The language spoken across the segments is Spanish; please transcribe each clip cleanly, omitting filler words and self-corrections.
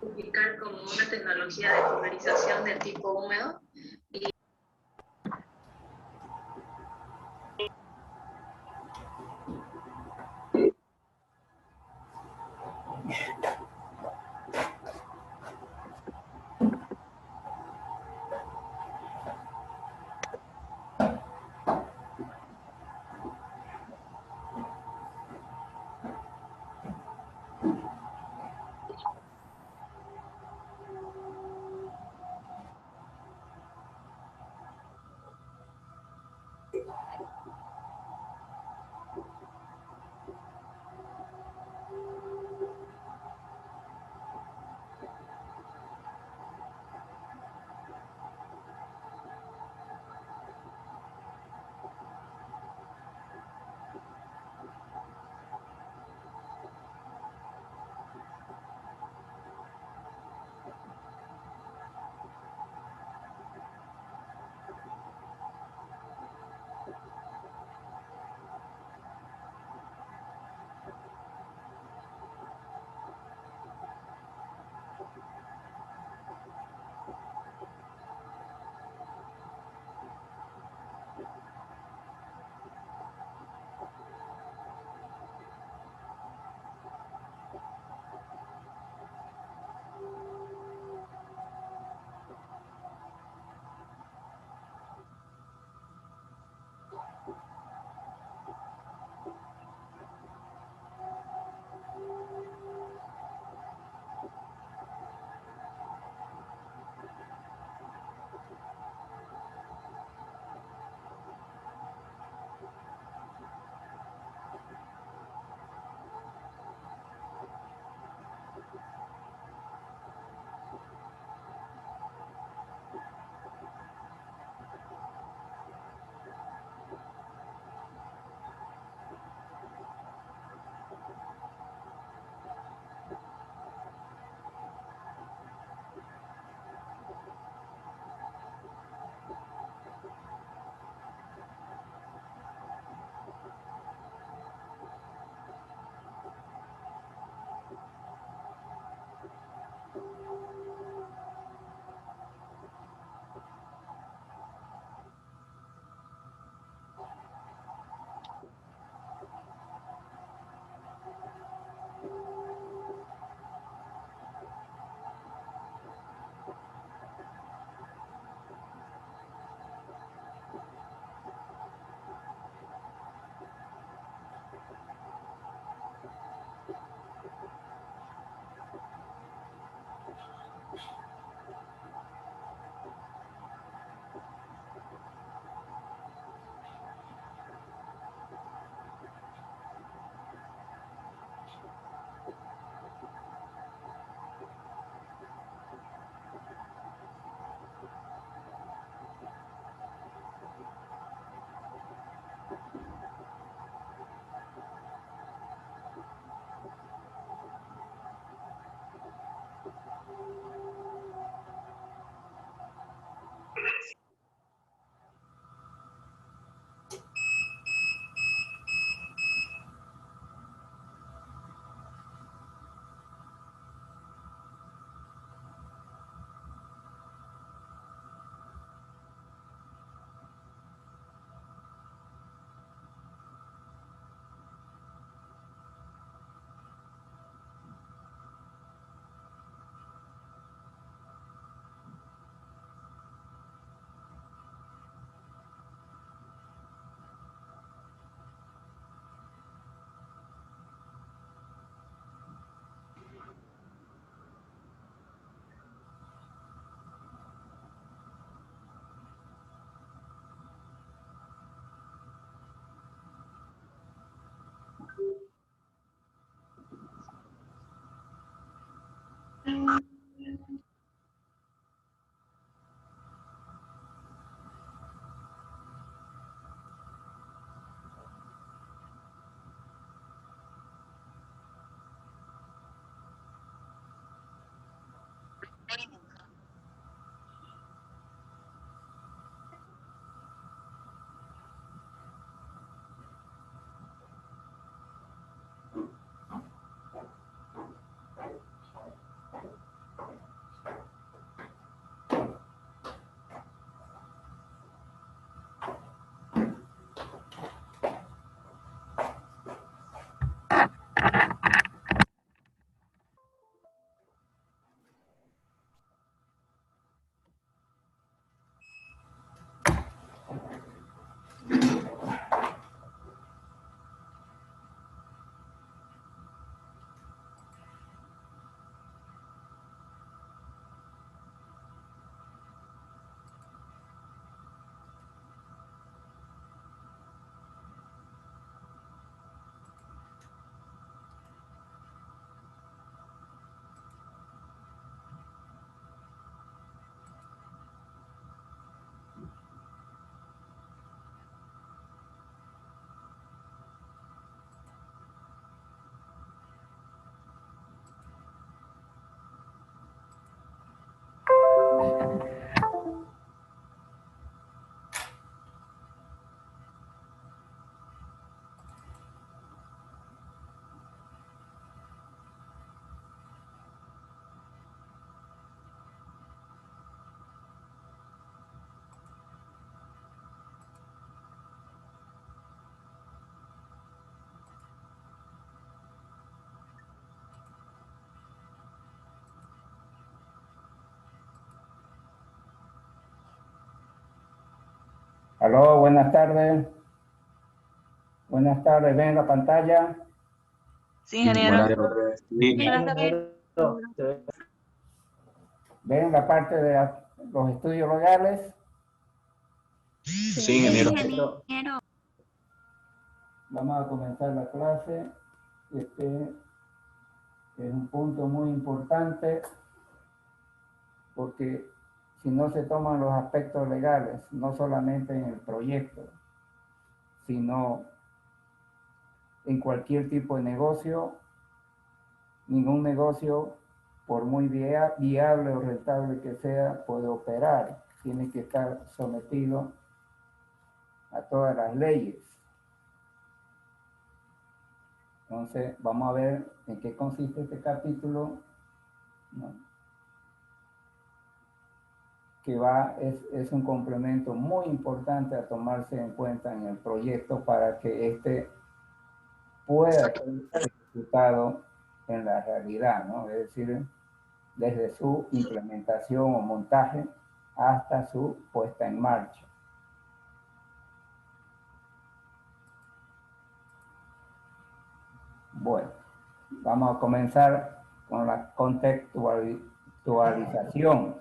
Ubicar como una tecnología de pulverización de tipo húmedo. Aló, buenas tardes. Buenas tardes, ven la pantalla. Sí, ingeniero. Sí. Buenas tardes. Ven la parte de los estudios legales. Sí, ingeniero. Vamos a comenzar la clase. Este es un punto muy importante porque si no se toman los aspectos legales, no solamente en el proyecto, sino en cualquier tipo de negocio, ningún negocio, por muy viable o rentable que sea, puede operar. Tiene que estar sometido a todas las leyes. Entonces, vamos a ver en qué consiste este capítulo, ¿no? Que es un complemento muy importante a tomarse en cuenta en el proyecto para que este pueda ser ejecutado en la realidad, ¿no? Es decir, desde su implementación o montaje hasta su puesta en marcha. Bueno, vamos a comenzar con la contextualización.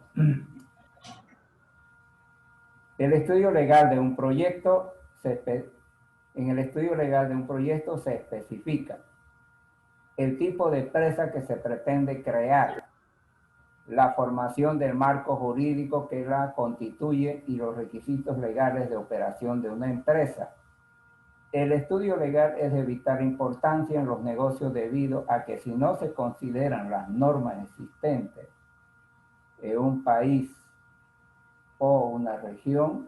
El estudio legal de un proyecto en el estudio legal de un proyecto se especifica el tipo de empresa que se pretende crear, la formación del marco jurídico que la constituye y los requisitos legales de operación de una empresa. El estudio legal es de vital importancia en los negocios debido a que si no se consideran las normas existentes en un país o una región,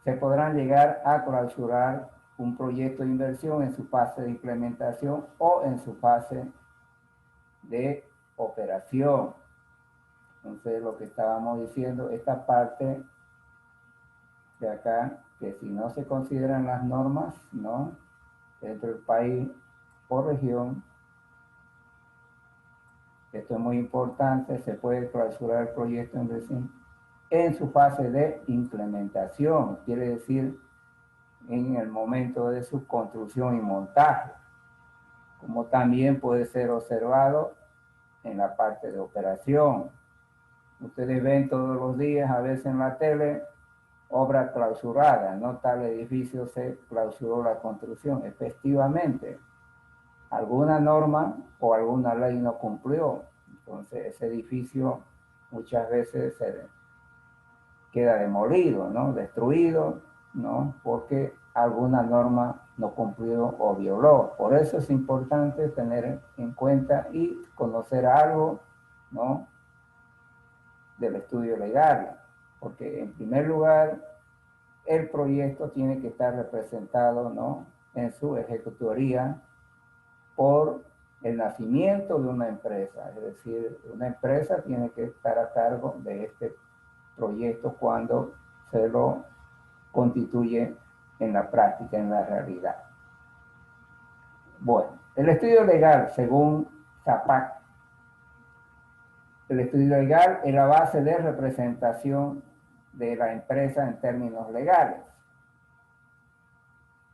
se podrán llegar a clausurar un proyecto de inversión en su fase de implementación o en su fase de operación. Entonces, lo que estábamos diciendo, esta parte de acá, que si no se consideran las normas, ¿no?, dentro del país o región, esto es muy importante, se puede clausurar el proyecto en su fase de implementación, quiere decir en el momento de su construcción y montaje, como también puede ser observado en la parte de operación. Ustedes ven todos los días, a veces en la tele, obra clausurada, no tal edificio se clausuró la construcción. Efectivamente, alguna norma o alguna ley no cumplió. Entonces ese edificio muchas veces se queda demolido, ¿no?, destruido, ¿no?, porque alguna norma no cumplió o violó. Por eso es importante tener en cuenta y conocer algo, ¿no?, del estudio legal, porque en primer lugar el proyecto tiene que estar representado, ¿no?, en su ejecutoría por el nacimiento de una empresa, es decir, una empresa tiene que estar a cargo de este proyecto cuando se lo constituye en la práctica, en la realidad. Bueno, el estudio legal, según Zapac, el estudio legal es la base de representación de la empresa en términos legales.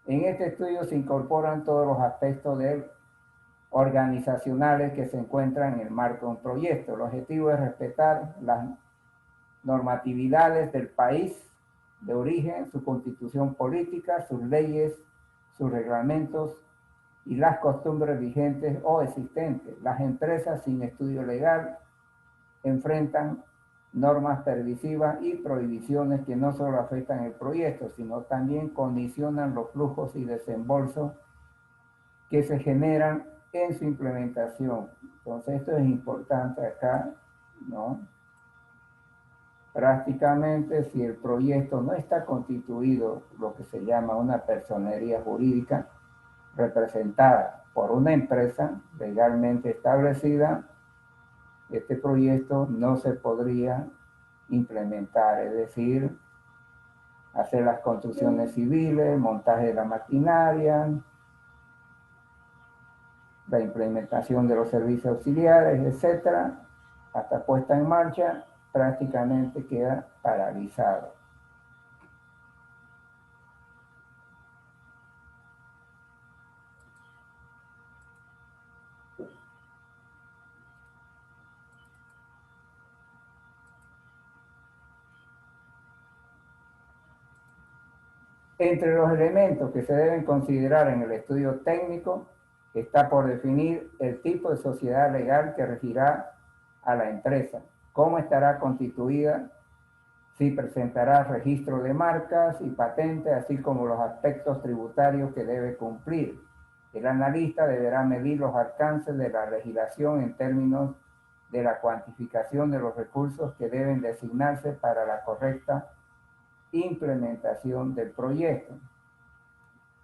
En este estudio se incorporan todos los aspectos organizacionales que se encuentran en el marco de un proyecto. El objetivo es respetar las normatividades del país de origen, su constitución política, sus leyes, sus reglamentos y las costumbres vigentes o existentes. Las empresas sin estudio legal enfrentan normas permisivas y prohibiciones que no solo afectan el proyecto, sino también condicionan los flujos y desembolsos que se generan en su implementación. Entonces, esto es importante acá, ¿no? Prácticamente, si el proyecto no está constituido, lo que se llama una personería jurídica, representada por una empresa legalmente establecida, este proyecto no se podría implementar, es decir, hacer las construcciones civiles, montaje de la maquinaria, la implementación de los servicios auxiliares, etcétera, hasta puesta en marcha, prácticamente queda paralizado. Entre los elementos que se deben considerar en el estudio técnico está por definir el tipo de sociedad legal que regirá a la empresa, cómo estará constituida, si presentará registro de marcas y patentes, así como los aspectos tributarios que debe cumplir. El analista deberá medir los alcances de la legislación en términos de la cuantificación de los recursos que deben designarse para la correcta implementación del proyecto.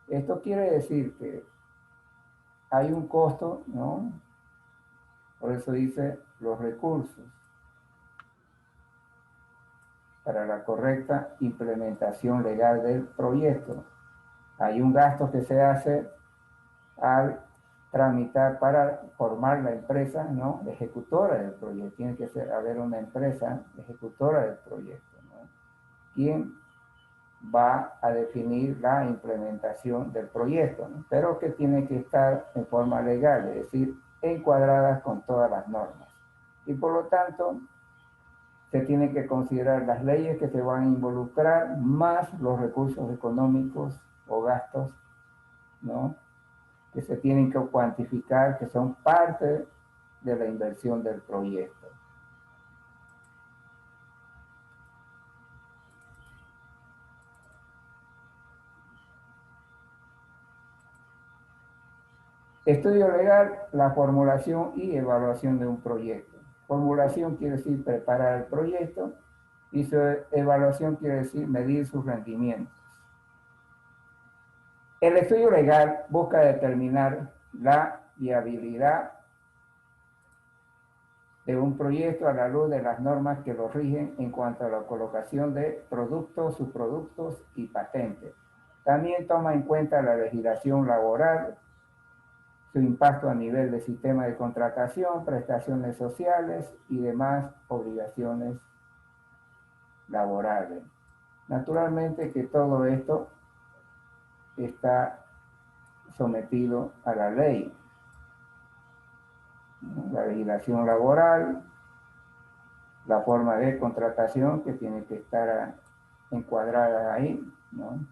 Esto quiere decir que hay un costo, ¿no? Por eso dice los recursos para la correcta implementación legal del proyecto. Hay un gasto que se hace al tramitar para formar la empresa, ¿no?, ejecutora del proyecto. Tiene que haber una empresa ejecutora del proyecto, ¿no?, quien va a definir la implementación del proyecto, ¿no?, pero que tiene que estar en forma legal, es decir, encuadradas con todas las normas. Y por lo tanto, se tienen que considerar las leyes que se van a involucrar, más los recursos económicos o gastos, ¿no?, que se tienen que cuantificar, que son parte de la inversión del proyecto. Estudio legal, la formulación y evaluación de un proyecto. Formulación quiere decir preparar el proyecto y su evaluación quiere decir medir sus rendimientos. El estudio legal busca determinar la viabilidad de un proyecto a la luz de las normas que lo rigen en cuanto a la colocación de productos, subproductos y patentes. También toma en cuenta la legislación laboral, su impacto a nivel de sistema de contratación, prestaciones sociales y demás obligaciones laborales. Naturalmente que todo esto está sometido a la ley. La legislación laboral, la forma de contratación que tiene que estar encuadrada ahí, ¿no?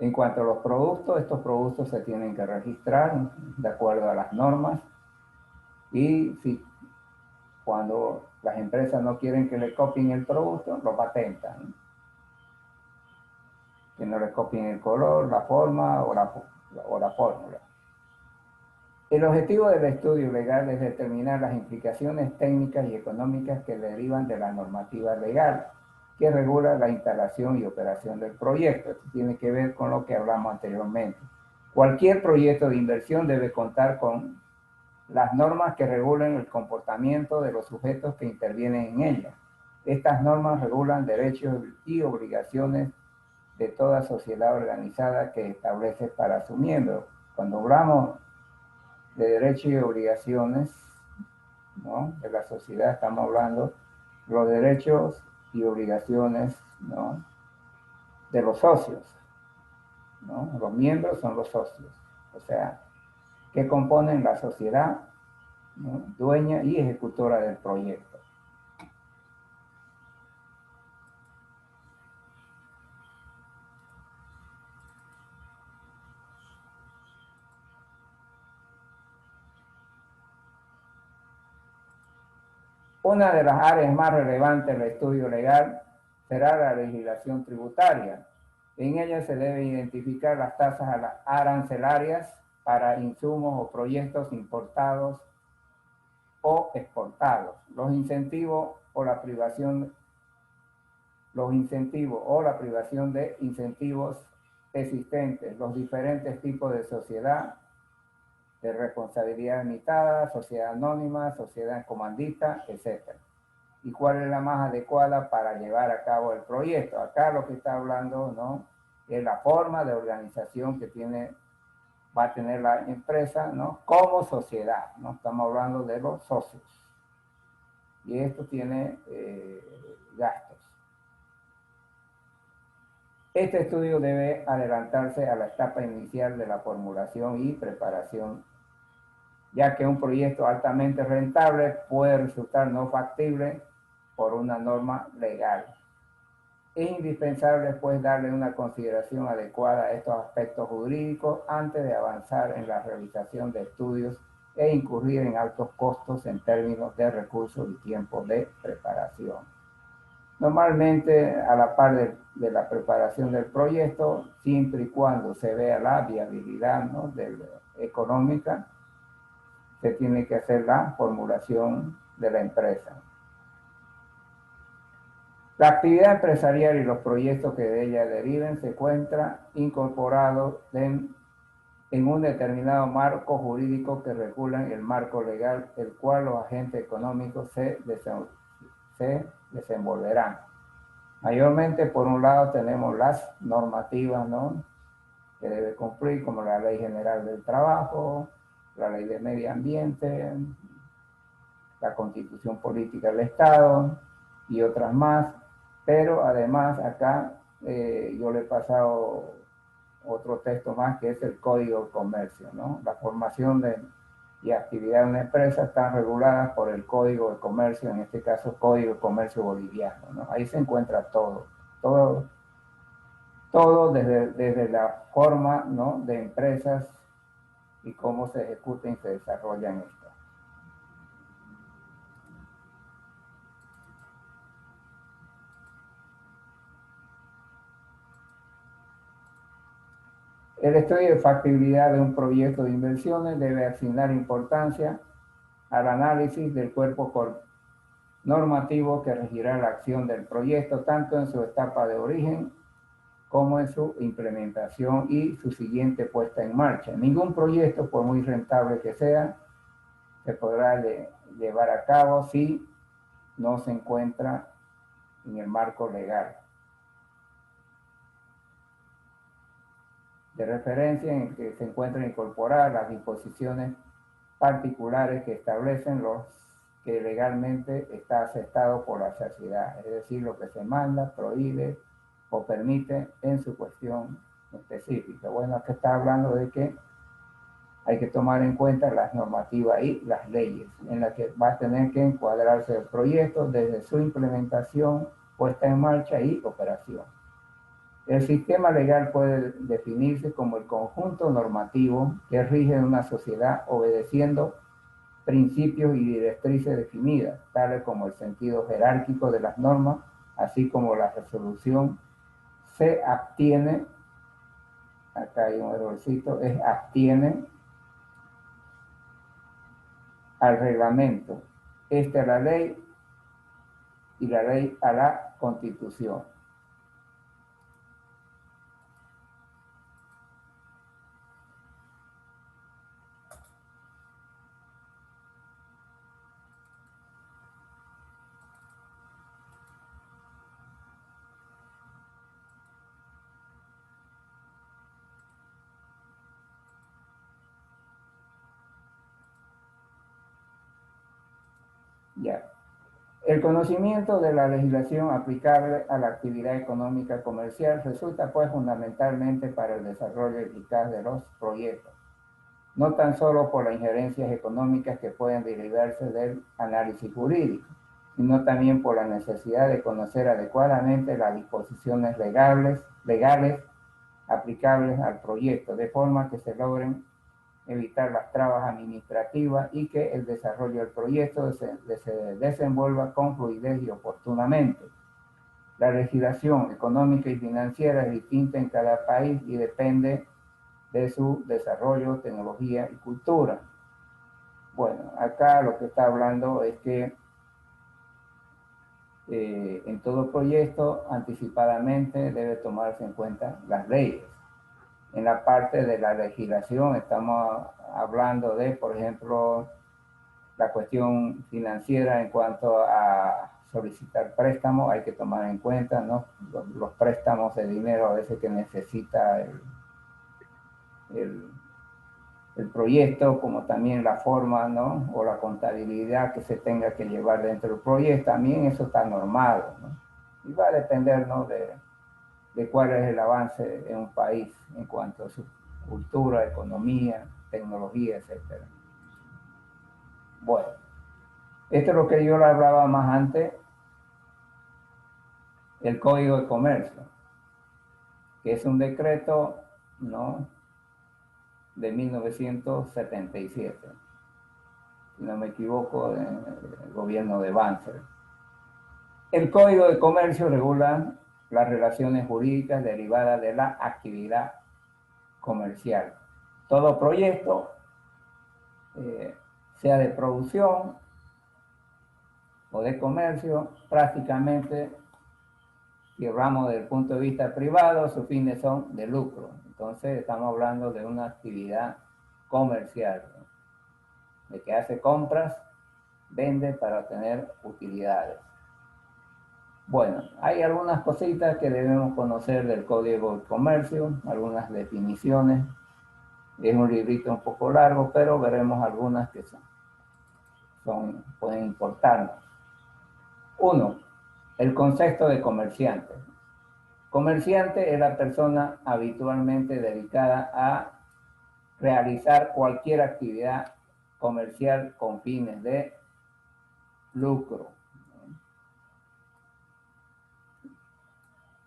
En cuanto a los productos, estos productos se tienen que registrar de acuerdo a las normas y si cuando las empresas no quieren que le copien el producto, lo patentan, ¿no?, que no le copien el color, la forma o la fórmula. El objetivo del estudio legal es determinar las implicaciones técnicas y económicas que derivan de la normativa legal que regula la instalación y operación del proyecto. Esto tiene que ver con lo que hablamos anteriormente. Cualquier proyecto de inversión debe contar con las normas que regulen el comportamiento de los sujetos que intervienen en ella. Estas normas regulan derechos y obligaciones de toda sociedad organizada que establece para su miembro. Cuando hablamos de derechos y obligaciones, ¿no?, de la sociedad, estamos hablando de los derechos y obligaciones, ¿no?, de los socios, ¿no? Los miembros son los socios, o sea, que componen la sociedad, ¿no?, dueña y ejecutora del proyecto. Una de las áreas más relevantes del estudio legal será la legislación tributaria. En ella se deben identificar las tasas arancelarias para insumos o proyectos importados o exportados, los incentivos o la privación de incentivos existentes, los diferentes tipos de sociedad, de responsabilidad limitada, sociedad anónima, sociedad comandita, etc. ¿Y cuál es la más adecuada para llevar a cabo el proyecto? Acá lo que está hablando, ¿no?, es la forma de organización que va a tener la empresa, ¿no?, como sociedad, ¿no? Estamos hablando de los socios. y esto tiene gastos. Este estudio debe adelantarse a la etapa inicial de la formulación y preparación, ya que un proyecto altamente rentable puede resultar no factible por una norma legal. Es indispensable, pues, darle una consideración adecuada a estos aspectos jurídicos antes de avanzar en la realización de estudios e incurrir en altos costos en términos de recursos y tiempo de preparación. Normalmente, a la par de la preparación del proyecto, siempre y cuando se vea la viabilidad, ¿no?, económica, se tiene que hacer la formulación de la empresa. La actividad empresarial y los proyectos que de ella deriven se encuentran incorporados en un determinado marco jurídico que regula el marco legal, el cual los agentes económicos se desenvolverán. Mayormente, por un lado, tenemos las normativas, ¿no?, que debe cumplir, como la Ley General del Trabajo, la Ley de Medio Ambiente, la Constitución Política del Estado y otras más. Pero además acá yo le he pasado otro texto más, que es el Código de Comercio, ¿no? La formación y actividad de una empresa están reguladas por el Código de Comercio, en este caso Código de Comercio boliviano, ¿no? Ahí se encuentra todo desde la forma, ¿no?, de empresas y cómo se ejecutan y se desarrollan estas. El estudio de factibilidad de un proyecto de inversiones debe asignar importancia al análisis del cuerpo normativo que regirá la acción del proyecto, tanto en su etapa de origen como en su implementación y su siguiente puesta en marcha. Ningún proyecto, por muy rentable que sea, se podrá llevar a cabo si no se encuentra en el marco legal de referencia, en que se encuentran incorporadas las disposiciones particulares que establecen los que legalmente está aceptado por la sociedad, es decir, lo que se manda, prohíbe o permite en su cuestión específica. Bueno, aquí está hablando de que hay que tomar en cuenta las normativas y las leyes en las que va a tener que encuadrarse el proyecto desde su implementación, puesta en marcha y operación. El sistema legal puede definirse como el conjunto normativo que rige una sociedad obedeciendo principios y directrices definidas, tales como el sentido jerárquico de las normas, así como la resolución se abstiene, acá hay un errorcito, es abstiene al reglamento, a la ley y la ley a la Constitución. Ya. El conocimiento de la legislación aplicable a la actividad económica comercial resulta, pues, fundamentalmente para el desarrollo eficaz de los proyectos, no tan solo por las injerencias económicas que pueden derivarse del análisis jurídico, sino también por la necesidad de conocer adecuadamente las disposiciones legales aplicables al proyecto, de forma que se logren evitar las trabas administrativas y que el desarrollo del proyecto se desenvuelva con fluidez y oportunamente. La legislación económica y financiera es distinta en cada país y depende de su desarrollo, tecnología y cultura. Bueno, acá lo que está hablando es que en todo proyecto anticipadamente debe tomarse en cuenta las leyes. En la parte de la legislación estamos hablando de, por ejemplo, la cuestión financiera en cuanto a solicitar préstamos. Hay que tomar en cuenta, ¿no?, los préstamos de dinero a veces que necesita el el proyecto, como también la forma, ¿no? O la contabilidad que se tenga que llevar dentro del proyecto, también eso está normado, ¿no? Y va a depender, ¿no? de cuál es el avance en un país en cuanto a su cultura, economía, tecnología, etc. Bueno, esto es lo que yo le hablaba más antes, el Código de Comercio, que es un decreto, ¿no? de 1977, si no me equivoco, del gobierno de Banzer. El Código de Comercio regula las relaciones jurídicas derivadas de la actividad comercial. Todo proyecto, sea de producción o de comercio, prácticamente, si hablamos desde el punto de vista privado, sus fines son de lucro. Entonces estamos hablando de una actividad comercial, ¿no? De que hace compras, vende para obtener utilidades. Bueno, hay algunas cositas que debemos conocer del Código de Comercio, algunas definiciones. Es un librito un poco largo, pero veremos algunas que pueden importarnos. 1. El concepto de comerciante. Comerciante es la persona habitualmente dedicada a realizar cualquier actividad comercial con fines de lucro.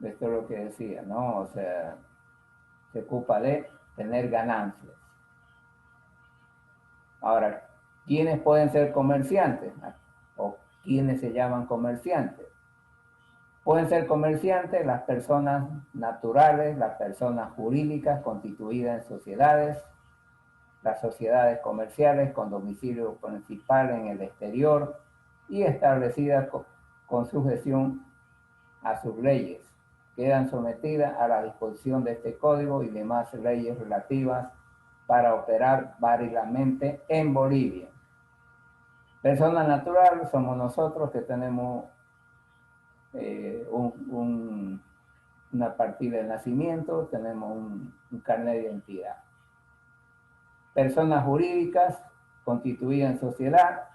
Esto es lo que decía, ¿no? O sea, se ocupa de tener ganancias. Ahora, ¿quiénes pueden ser comerciantes? ¿O quiénes se llaman comerciantes? Pueden ser comerciantes las personas naturales, las personas jurídicas constituidas en sociedades, las sociedades comerciales con domicilio principal en el exterior y establecidas con sujeción a sus leyes. Quedan sometidas a la disposición de este código y demás leyes relativas para operar válidamente en Bolivia. Persona natural somos nosotros que tenemos una partida de nacimiento, tenemos un carnet de identidad. Personas jurídicas constituidas en sociedad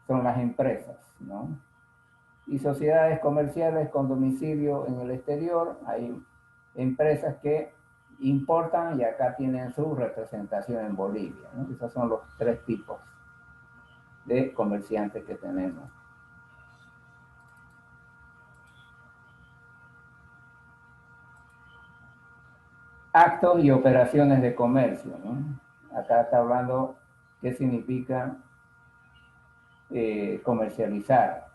son las empresas, ¿no? Y sociedades comerciales con domicilio en el exterior, hay empresas que importan y acá tienen su representación en Bolivia, ¿no? Esos son los 3 tipos de comerciantes que tenemos. Actos y operaciones de comercio, ¿no? Acá está hablando qué significa comercializar.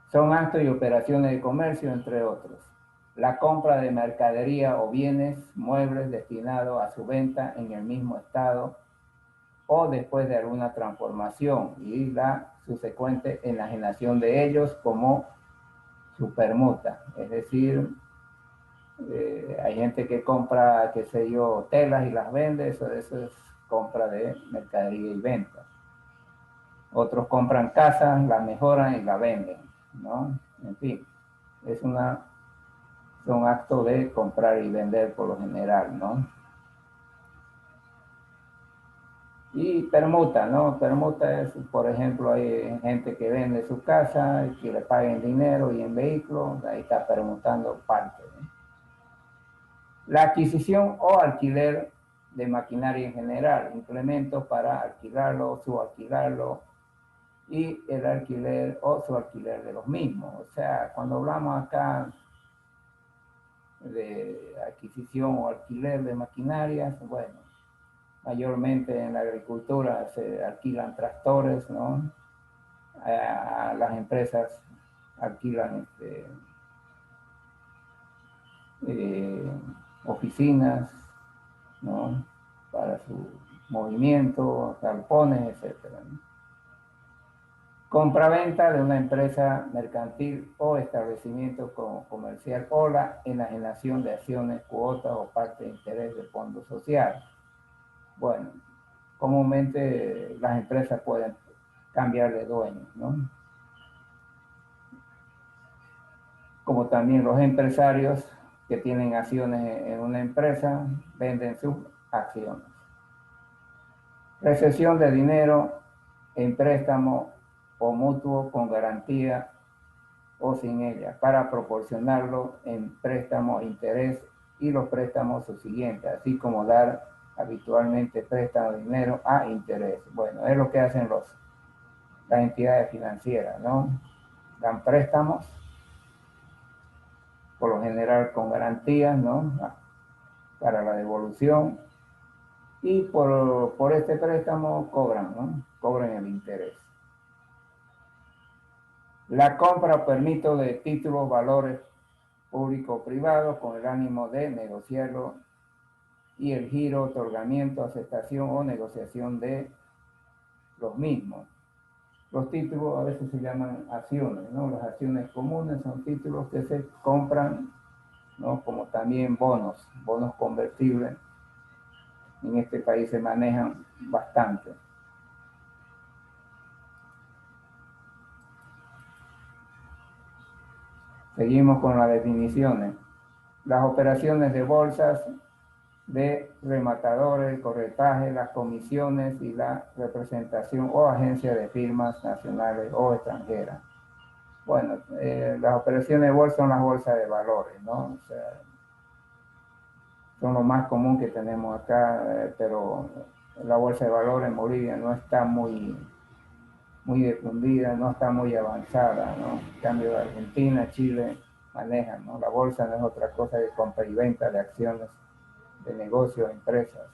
Son actos y operaciones de comercio, entre otros. La compra de mercadería o bienes, muebles destinados a su venta en el mismo estado o después de alguna transformación y la subsecuente enajenación de ellos como su permuta. Es decir, hay gente que compra, qué sé yo, telas y las vende, eso es compra de mercadería y venta. Otros compran casas, la mejoran y la venden, ¿no? En fin, son actos de comprar y vender por lo general, ¿no? Y permuta, ¿no? Permuta es, por ejemplo, hay gente que vende su casa y que le paguen dinero y en vehículos, ahí está permutando parte, ¿no? La adquisición o alquiler de maquinaria en general, implementos para alquilarlo, subalquilarlo, y el alquiler o subalquiler de los mismos. O sea, cuando hablamos acá de adquisición o alquiler de maquinarias, bueno, mayormente en la agricultura se alquilan tractores, ¿no? Las empresas alquilan oficinas, ¿no? Para su movimiento, galpones, etcétera, ¿no? Compraventa de una empresa mercantil o establecimiento comercial o la enajenación de acciones, cuotas o parte de interés de fondo social. Bueno, comúnmente las empresas pueden cambiar de dueño, ¿no? Como también los empresarios que tienen acciones en una empresa venden sus acciones. Recepción de dinero en préstamo o mutuo con garantía o sin ella, para proporcionarlo en préstamo, interés y los préstamos subsiguientes, así como dar habitualmente préstamo de dinero a interés. Bueno, es lo que hacen las entidades financieras, ¿no? Dan préstamos, por lo general con garantías, ¿no? Para la devolución, y por este préstamo cobran, ¿no? Cobran el interés. La compra o permiso de títulos, valores público o privado con el ánimo de negociarlo, y el giro, otorgamiento, aceptación o negociación de los mismos. Los títulos a veces se llaman acciones, ¿no? Las acciones comunes son títulos que se compran, ¿no? Como también bonos convertibles. En este país se manejan bastante. Seguimos con las definiciones. Las operaciones de bolsas, de rematadores, el corretaje, las comisiones y la representación o agencia de firmas nacionales o extranjeras. Bueno, las operaciones de bolsa son las bolsas de valores, ¿no? O sea, son lo más común que tenemos acá, pero la bolsa de valores en Bolivia no está muy difundida, no está muy avanzada, ¿no? En cambio, Argentina, Chile manejan, ¿no? La bolsa no es otra cosa que compra y venta de acciones de negocios, empresas.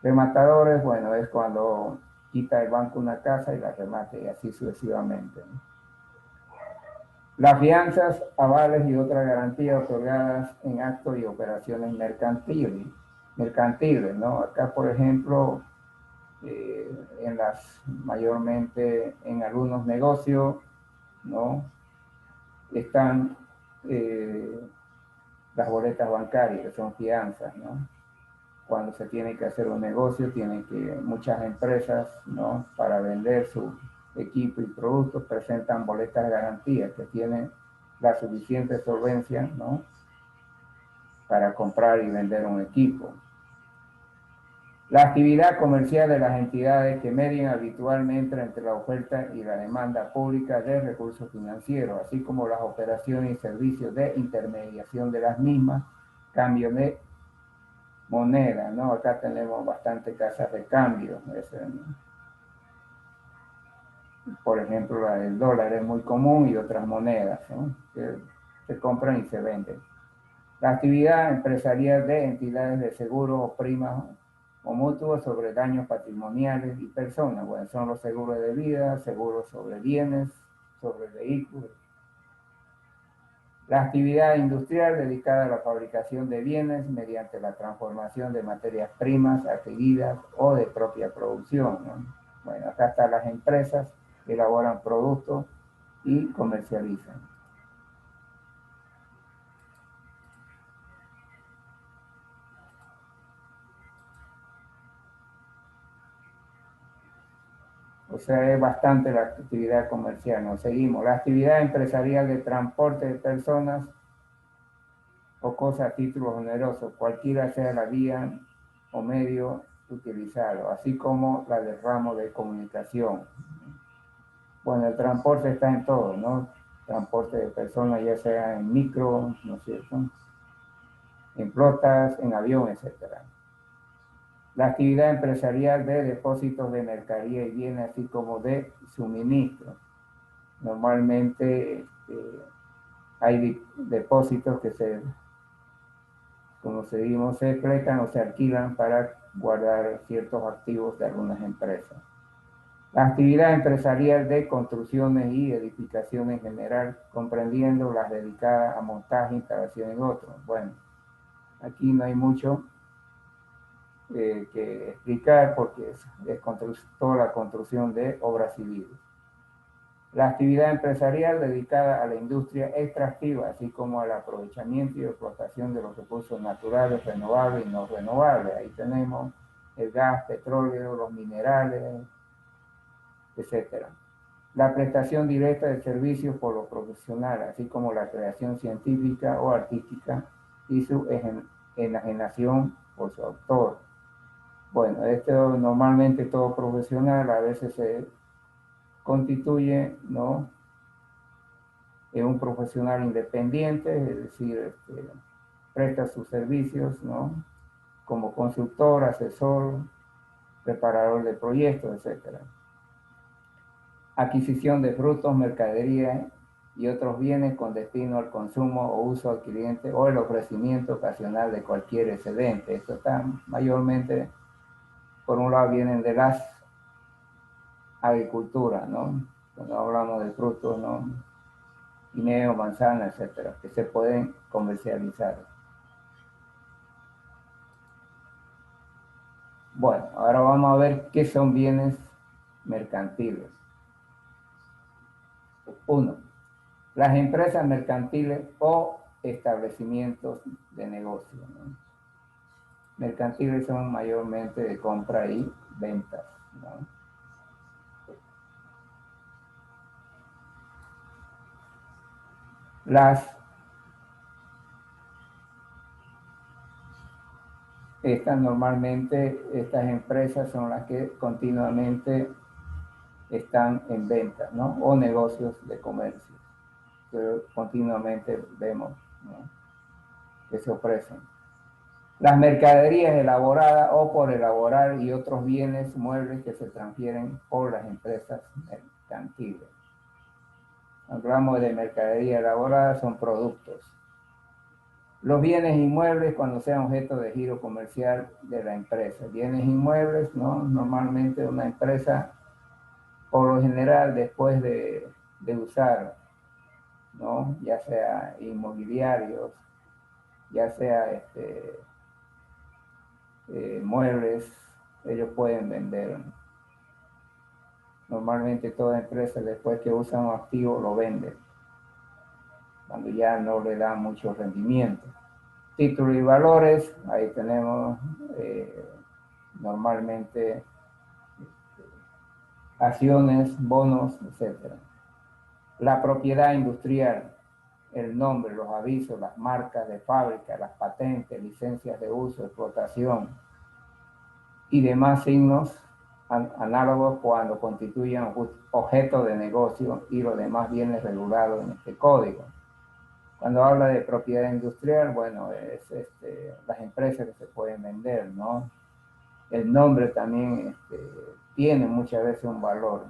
Rematadores, bueno, es cuando quita el banco una casa y la remate y así sucesivamente, ¿no? Las fianzas, avales y otras garantías otorgadas en actos y operaciones mercantiles, ¿no? Acá, por ejemplo, mayormente en algunos negocios, ¿no? Están las boletas bancarias, que son fianzas, ¿no? Cuando se tiene que hacer un negocio, muchas empresas, ¿no? Para vender su equipo y productos, presentan boletas de garantía que tienen la suficiente solvencia, ¿no? Para comprar y vender un equipo. La actividad comercial de las entidades que median habitualmente entre la oferta y la demanda pública de recursos financieros, así como las operaciones y servicios de intermediación de las mismas, cambio de moneda, ¿no? Acá tenemos bastante casas de cambio. Por ejemplo, la del dólar es muy común y otras monedas, ¿no? Que se compran y se venden. La actividad empresarial de entidades de seguros o primas o mutuos sobre daños patrimoniales y personas. Bueno, son los seguros de vida, seguros sobre bienes, sobre vehículos. La actividad industrial dedicada a la fabricación de bienes mediante la transformación de materias primas adquiridas o de propia producción, ¿no? Bueno, acá están las empresas que elaboran productos y comercializan. O sea, es bastante la actividad comercial. Nos seguimos. La actividad empresarial de transporte de personas o cosas a título oneroso, cualquiera sea la vía o medio utilizado, así como la del ramo de comunicación. Bueno, el transporte está en todo, ¿no? Transporte de personas, ya sea en micro, ¿no es cierto? En flotas, en avión, etc. La actividad empresarial de depósitos de mercadería y bienes, así como de suministro. Normalmente hay depósitos que como seguimos, se prestan o se alquilan para guardar ciertos activos de algunas empresas. La actividad empresarial de construcciones y edificaciones en general, comprendiendo las dedicadas a montaje, instalación y otros. Bueno, aquí no hay mucho que explicar porque es toda la construcción de obras civiles. La actividad empresarial dedicada a la industria extractiva, así como al aprovechamiento y explotación de los recursos naturales, renovables y no renovables. Ahí tenemos el gas, petróleo, los minerales, etc. La prestación directa de servicios por los profesionales, así como la creación científica o artística y su enajenación por su autor. Bueno, esto normalmente todo profesional a veces se constituye, ¿no?, en un profesional independiente, es decir, presta sus servicios, ¿no?, como consultor, asesor, preparador de proyectos, etc. Adquisición de frutos, mercadería y otros bienes con destino al consumo o uso al cliente o el ofrecimiento ocasional de cualquier excedente. Esto está mayormente, por un lado, vienen de las agriculturas, ¿no? Cuando hablamos de frutos, ¿no?, guineo, manzana, etcétera, que se pueden comercializar. Bueno, ahora vamos a ver qué son bienes mercantiles. 1. Las empresas mercantiles o establecimientos de negocio, ¿no? Mercantiles son mayormente de compra y ventas, ¿no? Estas empresas son las que continuamente están en venta, ¿no?, o negocios de comercio, que continuamente vemos, ¿no?, que se ofrecen. Las mercaderías elaboradas o por elaborar y otros bienes muebles que se transfieren por las empresas mercantiles. Cuando hablamos de mercadería elaborada, son productos. Los bienes inmuebles cuando sean objeto de giro comercial de la empresa. Bienes inmuebles, ¿no?, normalmente una empresa, por lo general, después de usar, ¿no?, ya sea inmobiliarios, ya sea muebles, ellos pueden vender. Normalmente toda empresa, después que usa un activo, lo vende, cuando ya no le da mucho rendimiento. Títulos y valores, ahí tenemos normalmente acciones, bonos, etc. La propiedad industrial, el nombre, los avisos, las marcas de fábrica, las patentes, licencias de uso, explotación y demás signos análogos cuando constituyen objeto de negocio y los demás bienes regulados en este código. Cuando habla de propiedad industrial, bueno, es las empresas que se pueden vender, ¿no? El nombre también tiene muchas veces un valor.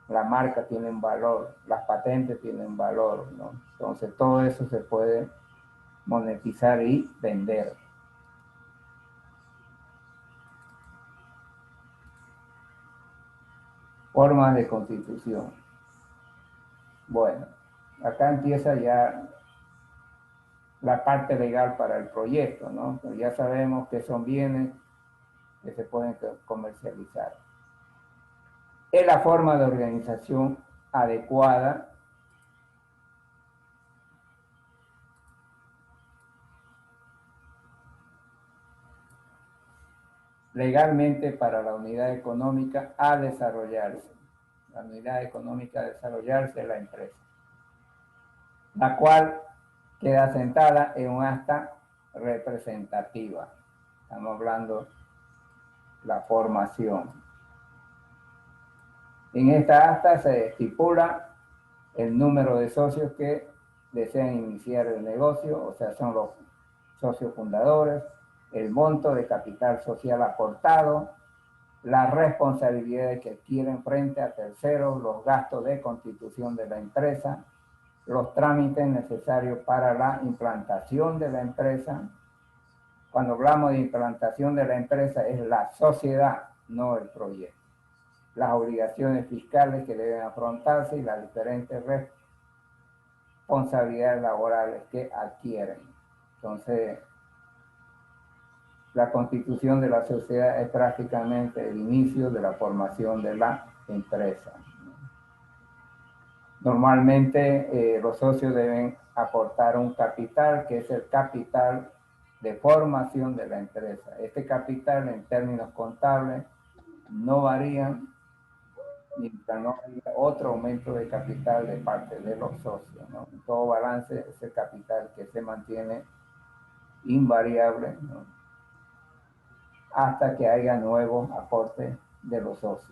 La marca tiene un valor, las patentes tienen valor, ¿no? Entonces todo eso se puede monetizar y vender. Formas de constitución. Bueno, acá empieza ya la parte legal para el proyecto, ¿no? Pero ya sabemos que son bienes que se pueden comercializar. Es la forma de organización adecuada legalmente para la unidad económica a desarrollarse. La unidad económica a desarrollarse es la empresa, la cual queda sentada en un acta representativa. Estamos hablando de la formación. En esta acta se estipula el número de socios que desean iniciar el negocio, o sea, son los socios fundadores, el monto de capital social aportado, las responsabilidades que adquieren frente a terceros, los gastos de constitución de la empresa, los trámites necesarios para la implantación de la empresa. Cuando hablamos de implantación de la empresa es la sociedad, no el proyecto. Las obligaciones fiscales que deben afrontarse y las diferentes responsabilidades laborales que adquieren. Entonces, la constitución de la sociedad es prácticamente el inicio de la formación de la empresa. Normalmente los socios deben aportar un capital que es el capital de formación de la empresa. Este capital en términos contables no varía mientras no haya otro aumento de capital de parte de los socios, ¿no? En todo balance es el capital que se mantiene invariable, ¿no? hasta que haya nuevos aportes de los socios.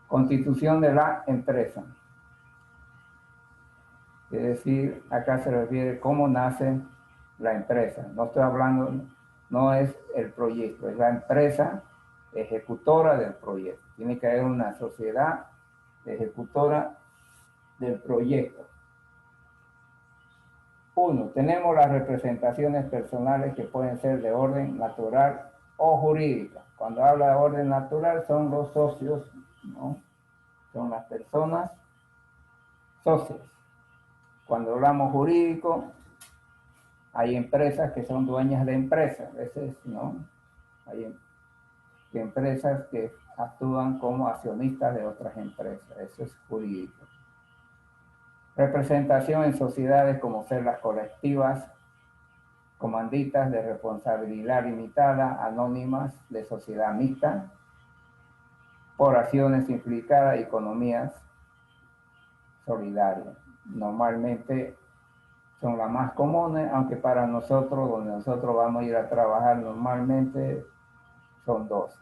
Constitución de la empresa. Es decir, acá se refiere cómo nace la empresa. No estoy hablando, no es el proyecto, es la empresa ejecutora del proyecto. Tiene que haber una sociedad ejecutora del proyecto. 1. Tenemos las representaciones personales que pueden ser de orden natural o jurídica. Cuando habla de orden natural son los socios, ¿no? Son las personas socias. Cuando hablamos jurídico, hay empresas que son dueñas de empresas, a veces, ¿no? Hay empresas que actúan como accionistas de otras empresas, eso es jurídico. Representación en sociedades como celdas colectivas, comanditas de responsabilidad limitada, anónimas de sociedad mixta, por acciones implicadas y economías solidarias. Normalmente son las más comunes, aunque para nosotros, donde nosotros vamos a ir a trabajar normalmente, son dos.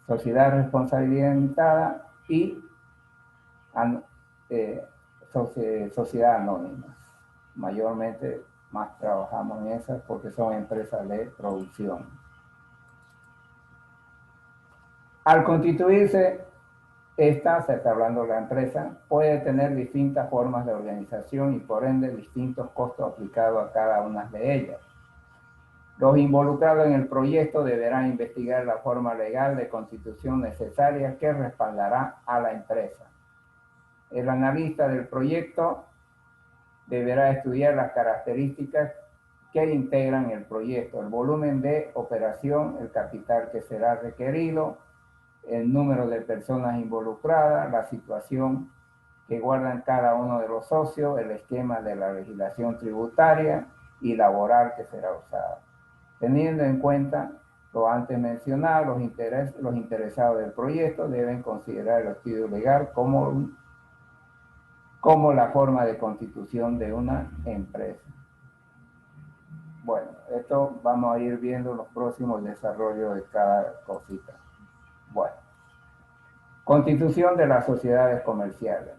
Sociedad de responsabilidad limitada y sociedad anónima. Mayormente más trabajamos en esas porque son empresas de producción. Al constituirse esta, se está hablando de la empresa, puede tener distintas formas de organización y por ende distintos costos aplicados a cada una de ellas. Los involucrados en el proyecto deberán investigar la forma legal de constitución necesaria que respaldará a la empresa. El analista del proyecto deberá estudiar las características que integran el proyecto, el volumen de operación, el capital que será requerido, el número de personas involucradas, la situación que guardan cada uno de los socios, el esquema de la legislación tributaria y laboral que será usada. Teniendo en cuenta lo antes mencionado, los interesados del proyecto deben considerar el estudio legal como la forma de constitución de una empresa. Bueno, esto vamos a ir viendo los próximos desarrollos de cada cosita. Bueno, constitución de las sociedades comerciales.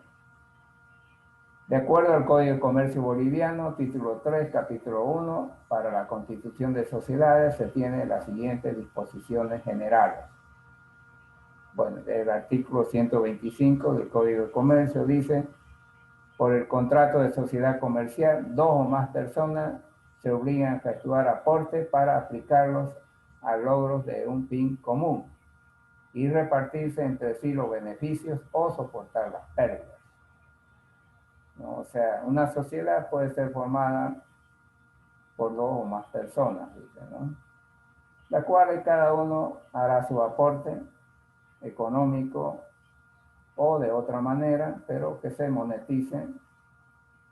De acuerdo al Código de Comercio Boliviano, título 3, capítulo 1, para la constitución de sociedades se tienen las siguientes disposiciones generales. Bueno, el artículo 125 del Código de Comercio dice: por el contrato de sociedad comercial, dos o más personas se obligan a efectuar aportes para aplicarlos a logros de un fin común y repartirse entre sí los beneficios o soportar las pérdidas. ¿No? O sea, una sociedad puede ser formada por dos o más personas, dice, ¿no? La cual cada uno hará su aporte económico o de otra manera, pero que se moneticen.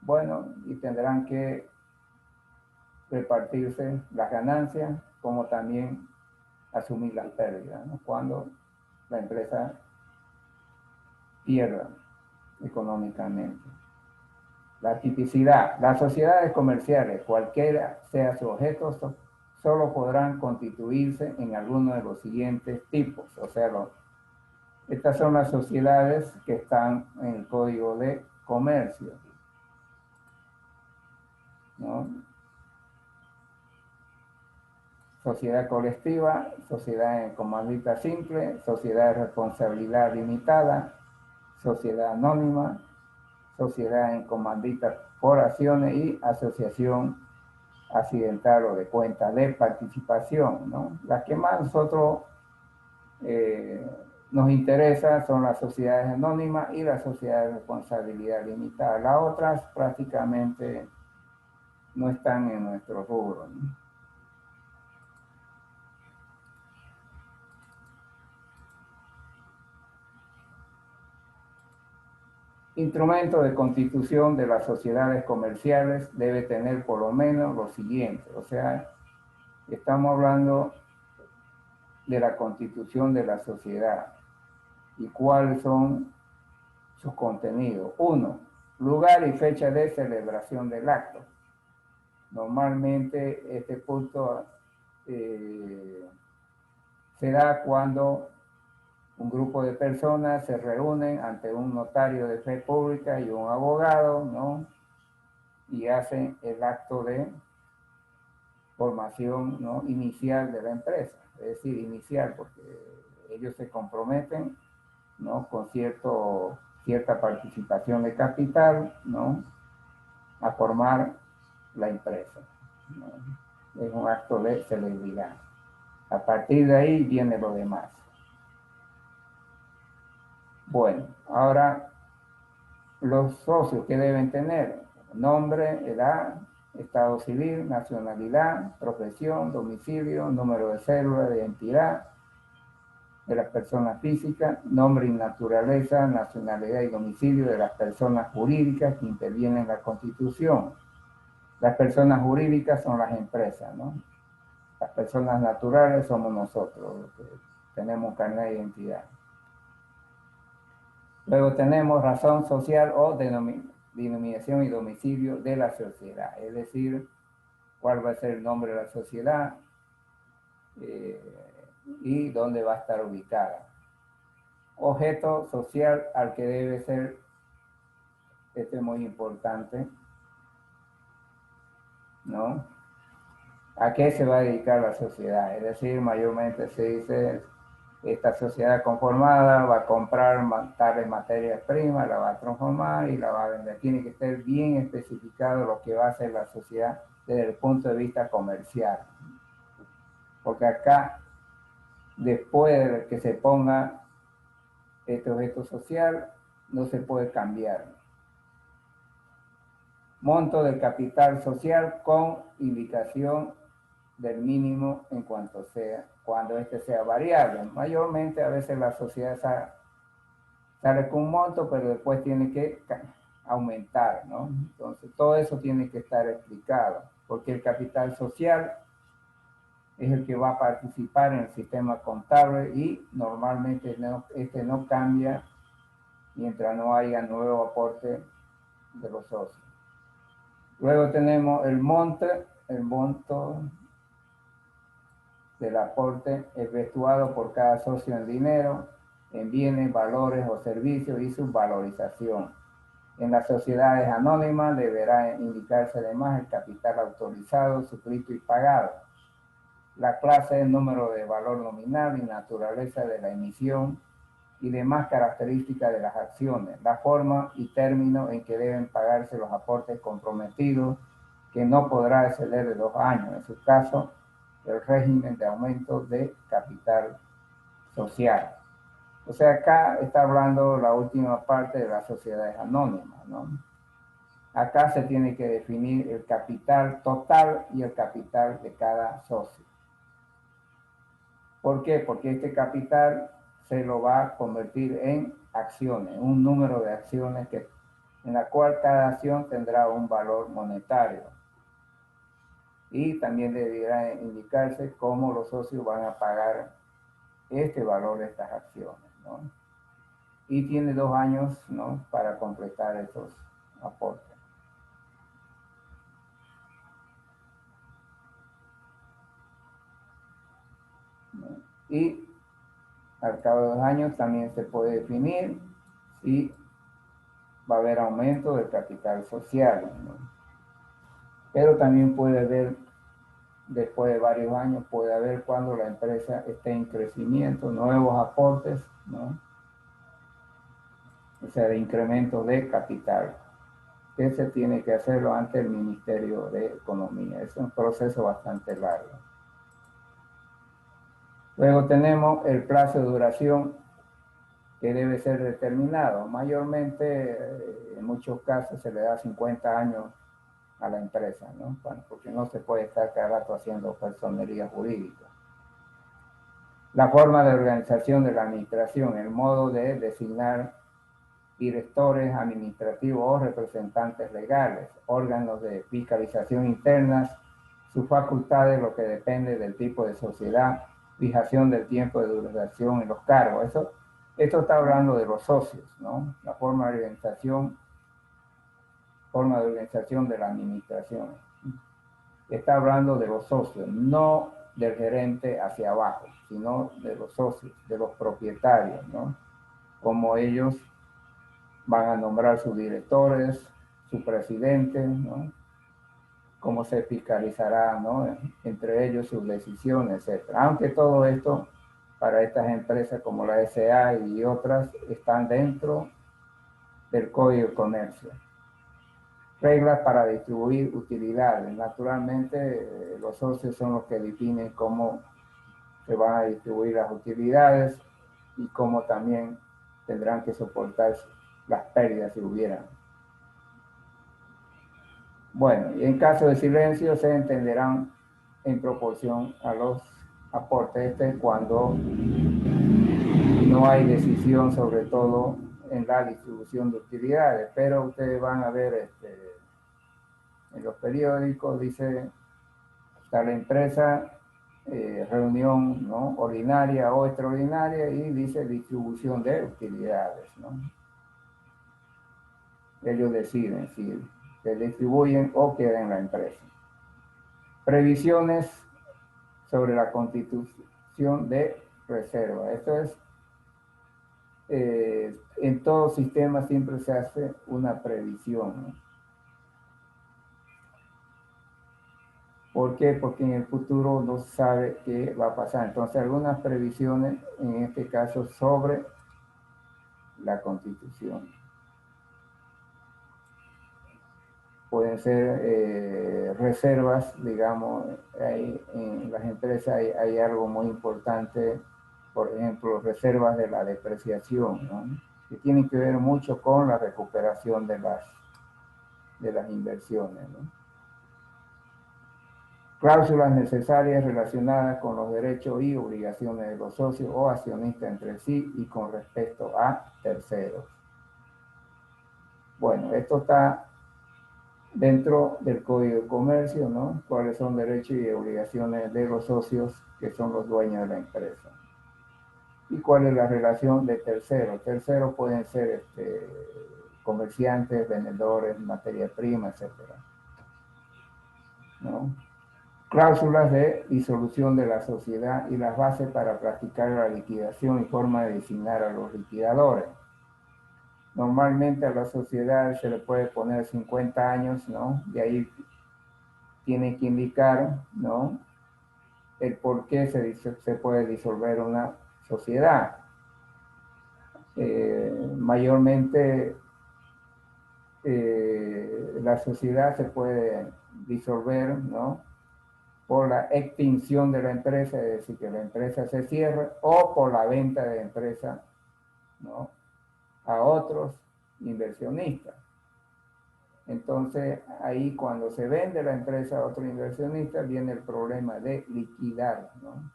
Bueno, y tendrán que repartirse las ganancias, como también asumir las pérdidas, ¿no? Cuando la empresa pierda económicamente. La tipicidad. Las sociedades comerciales, cualquiera sea su objeto, solo podrán constituirse en alguno de los siguientes tipos. O sea, estas son las sociedades que están en el Código de Comercio, ¿no? Sociedad colectiva, sociedad en comandita simple, sociedad de responsabilidad limitada, sociedad anónima, sociedad en comandita por acciones y asociación accidental o de cuenta de participación, ¿no? Las que más nosotros nos interesa son las sociedades anónimas y las sociedades de responsabilidad limitada. Las otras prácticamente no están en nuestro rubro, ¿no? Instrumento de constitución de las sociedades comerciales debe tener por lo menos lo siguiente, o sea, Estamos hablando de la constitución de la sociedad y cuáles son sus contenidos. 1. Lugar y fecha de celebración del acto. Normalmente este punto se da cuando un grupo de personas se reúnen ante un notario de fe pública y un abogado, ¿no? Y hacen el acto de formación, ¿no?, inicial de la empresa. Es decir, inicial, porque ellos se comprometen, ¿no?, con cierta participación de capital, ¿no?, a formar la empresa, ¿no? Es un acto de celebridad. A partir de ahí viene lo demás. Bueno, ahora los socios que deben tener: nombre, edad, estado civil, nacionalidad, profesión, domicilio, número de cédula de identidad de las personas físicas, nombre y naturaleza, nacionalidad y domicilio de las personas jurídicas que intervienen en la Constitución. Las personas jurídicas son las empresas, ¿no? Las personas naturales somos nosotros, los que tenemos carnet de identidad. Luego tenemos razón social o denominación y domicilio de la sociedad, es decir, cuál va a ser el nombre de la sociedad y dónde va a estar ubicada. Objeto social al que debe ser, este es muy importante, ¿no? ¿A qué se va a dedicar la sociedad? Es decir, mayormente se dice: esta sociedad conformada va a comprar tales materias primas, la va a transformar y la va a vender. Tiene que estar bien especificado lo que va a hacer la sociedad desde el punto de vista comercial. Porque acá, después de que se ponga este objeto social, no se puede cambiar. Monto del capital social con indicación del mínimo en cuanto sea, cuando este sea variable. Mayormente a veces la sociedad sale con un monto, pero después tiene que aumentar, ¿no? Entonces todo eso tiene que estar explicado, porque el capital social es el que va a participar en el sistema contable y normalmente este no cambia mientras no haya nuevo aporte de los socios. Luego tenemos el monto del aporte efectuado por cada socio en dinero, en bienes, valores o servicios y su valorización. En las sociedades anónimas deberá indicarse además el capital autorizado, suscrito y pagado, la clase, el número de valor nominal y naturaleza de la emisión y demás características de las acciones, la forma y término en que deben pagarse los aportes comprometidos, que no podrá exceder de 2 años. En su caso, el régimen de aumento de capital social. O sea, acá está hablando la última parte de las sociedades anónimas, ¿no? Acá se tiene que definir el capital total y el capital de cada socio. ¿Por qué? Porque este capital se lo va a convertir en acciones, un número de acciones en la cual cada acción tendrá un valor monetario. Y también deberá indicarse cómo los socios van a pagar este valor de estas acciones, ¿no? Y tiene 2 años, ¿no?, para completar estos aportes. Y al cabo de 2 años también se puede definir si va a haber aumento del capital social, ¿no? Pero también puede haber, después de varios años, puede haber, cuando la empresa esté en crecimiento, nuevos aportes, ¿no? O sea, de incremento de capital. Ese tiene que hacerlo ante el Ministerio de Economía. Es un proceso bastante largo. Luego tenemos el plazo de duración que debe ser determinado. Mayormente, en muchos casos, se le da 50 años a la empresa, ¿no? Porque no se puede estar cada rato haciendo personería jurídica. La forma de organización de la administración, el modo de designar directores administrativos o representantes legales, órganos de fiscalización internas, sus facultades, lo que depende del tipo de sociedad, fijación del tiempo de duración y los cargos. Esto está hablando de los socios, ¿no? La forma de organización de la administración. Está hablando de los socios, no del gerente hacia abajo, sino de los socios, de los propietarios, ¿no? Como ellos van a nombrar sus directores, su presidente, ¿no? Cómo se fiscalizará, ¿no? Entre ellos sus decisiones, etc. Aunque todo esto para estas empresas como la SA y otras están dentro del Código de Comercio. Reglas para distribuir utilidades. Naturalmente, los socios son los que definen cómo se van a distribuir las utilidades y cómo también tendrán que soportar las pérdidas si hubieran. Bueno, y en caso de silencio se entenderán en proporción a los aportes. Este es cuando no hay decisión, sobre todo en la distribución de utilidades, pero ustedes van a ver en los periódicos, dice, está la empresa, reunión, ¿no? Ordinaria o extraordinaria, y dice distribución de utilidades, ¿no? Ellos deciden si se distribuyen o queda en la empresa. Previsiones sobre la constitución de reserva. Esto es, en todo sistema siempre se hace una previsión, ¿no? ¿Por qué? Porque en el futuro no se sabe qué va a pasar. Entonces, algunas previsiones, en este caso, sobre la Constitución. Pueden ser reservas, digamos, en las empresas hay algo muy importante, por ejemplo, reservas de la depreciación, ¿no? Que tienen que ver mucho con la recuperación de las inversiones, ¿no? Cláusulas necesarias relacionadas con los derechos y obligaciones de los socios o accionistas entre sí y con respecto a terceros. Bueno, esto está dentro del Código de Comercio, ¿no? Cuáles son derechos y obligaciones de los socios que son los dueños de la empresa. Y cuál es la relación de terceros. Terceros pueden ser comerciantes, vendedores, materia prima, etc., ¿no? Cláusulas de disolución de la sociedad y las bases para practicar la liquidación y forma de designar a los liquidadores. Normalmente a la sociedad se le puede poner 50 años, ¿no? Y ahí tiene que indicar, ¿no? El por qué se puede disolver una sociedad. Mayormente la sociedad se puede disolver, ¿no? Por la extinción de la empresa, es decir, que la empresa se cierre, o por la venta de la empresa, ¿no? A otros inversionistas. Entonces, ahí cuando se vende la empresa a otro inversionista, viene el problema de liquidar, ¿no?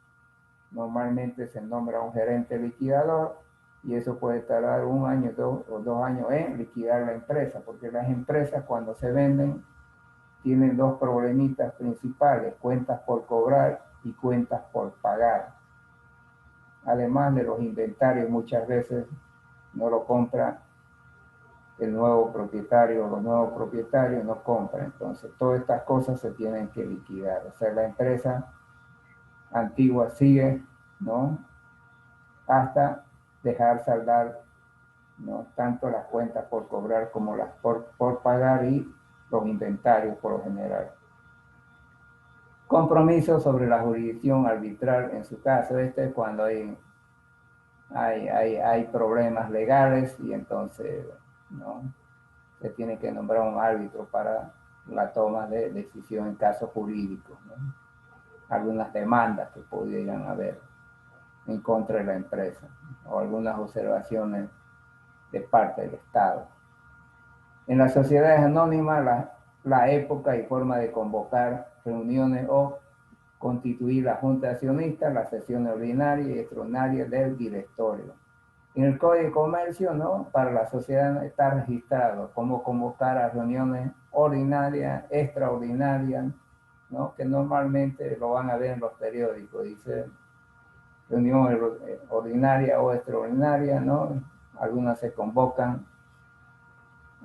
Normalmente se nombra un gerente liquidador y eso puede tardar 1 año o 2 años en liquidar la empresa, porque las empresas cuando se venden tienen 2 problemitas principales: cuentas por cobrar y cuentas por pagar. Además de los inventarios, muchas veces no lo compra el nuevo propietario, los nuevos propietarios no compran. Entonces, todas estas cosas se tienen que liquidar. O sea, la empresa antigua sigue, ¿no? Hasta dejar saldar, ¿no? Tanto las cuentas por cobrar como las por pagar y los inventarios por lo general. Compromiso sobre la jurisdicción arbitral en su caso. Este es cuando hay problemas legales y entonces, ¿no? Se tiene que nombrar un árbitro para la toma de decisión en casos jurídicos, ¿no? Algunas demandas que pudieran haber en contra de la empresa o algunas observaciones de parte del Estado. En las sociedades anónimas, la época y forma de convocar reuniones o constituir la junta de accionistas, las sesiones ordinarias y extraordinarias del directorio. En el Código de Comercio, ¿no? Para la sociedad está registrado cómo convocar a reuniones ordinarias, extraordinarias, ¿no? Que normalmente lo van a ver en los periódicos, dice reunión ordinaria o extraordinaria, ¿no? Algunas se convocan,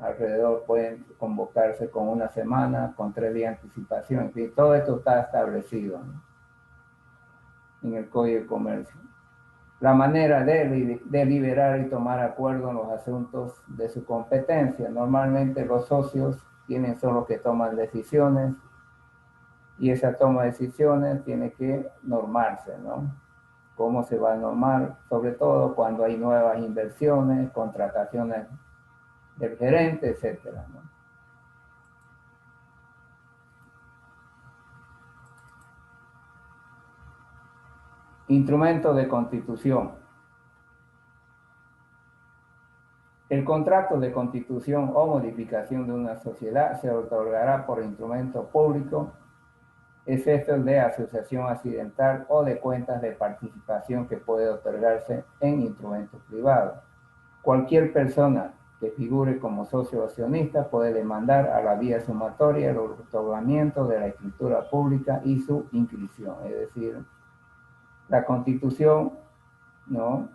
alrededor pueden convocarse con una semana, con 3 días de anticipación, en fin, todo esto está establecido, ¿no? En el Código de Comercio. La manera de deliberar y tomar acuerdo en los asuntos de su competencia. Normalmente los socios son los que toman decisiones y esa toma de decisiones tiene que normarse, ¿no? ¿Cómo se va a normar? Sobre todo cuando hay nuevas inversiones, contrataciones del gerente, etcétera, ¿no? Instrumento de constitución. El contrato de constitución o modificación de una sociedad se otorgará por instrumento público, excepto el de asociación accidental o de cuentas de participación que puede otorgarse en instrumentos privados. Cualquier persona que figure como socio accionista puede demandar a la vía sumatoria el otorgamiento de la escritura pública y su inscripción. Es decir, la constitución, ¿no?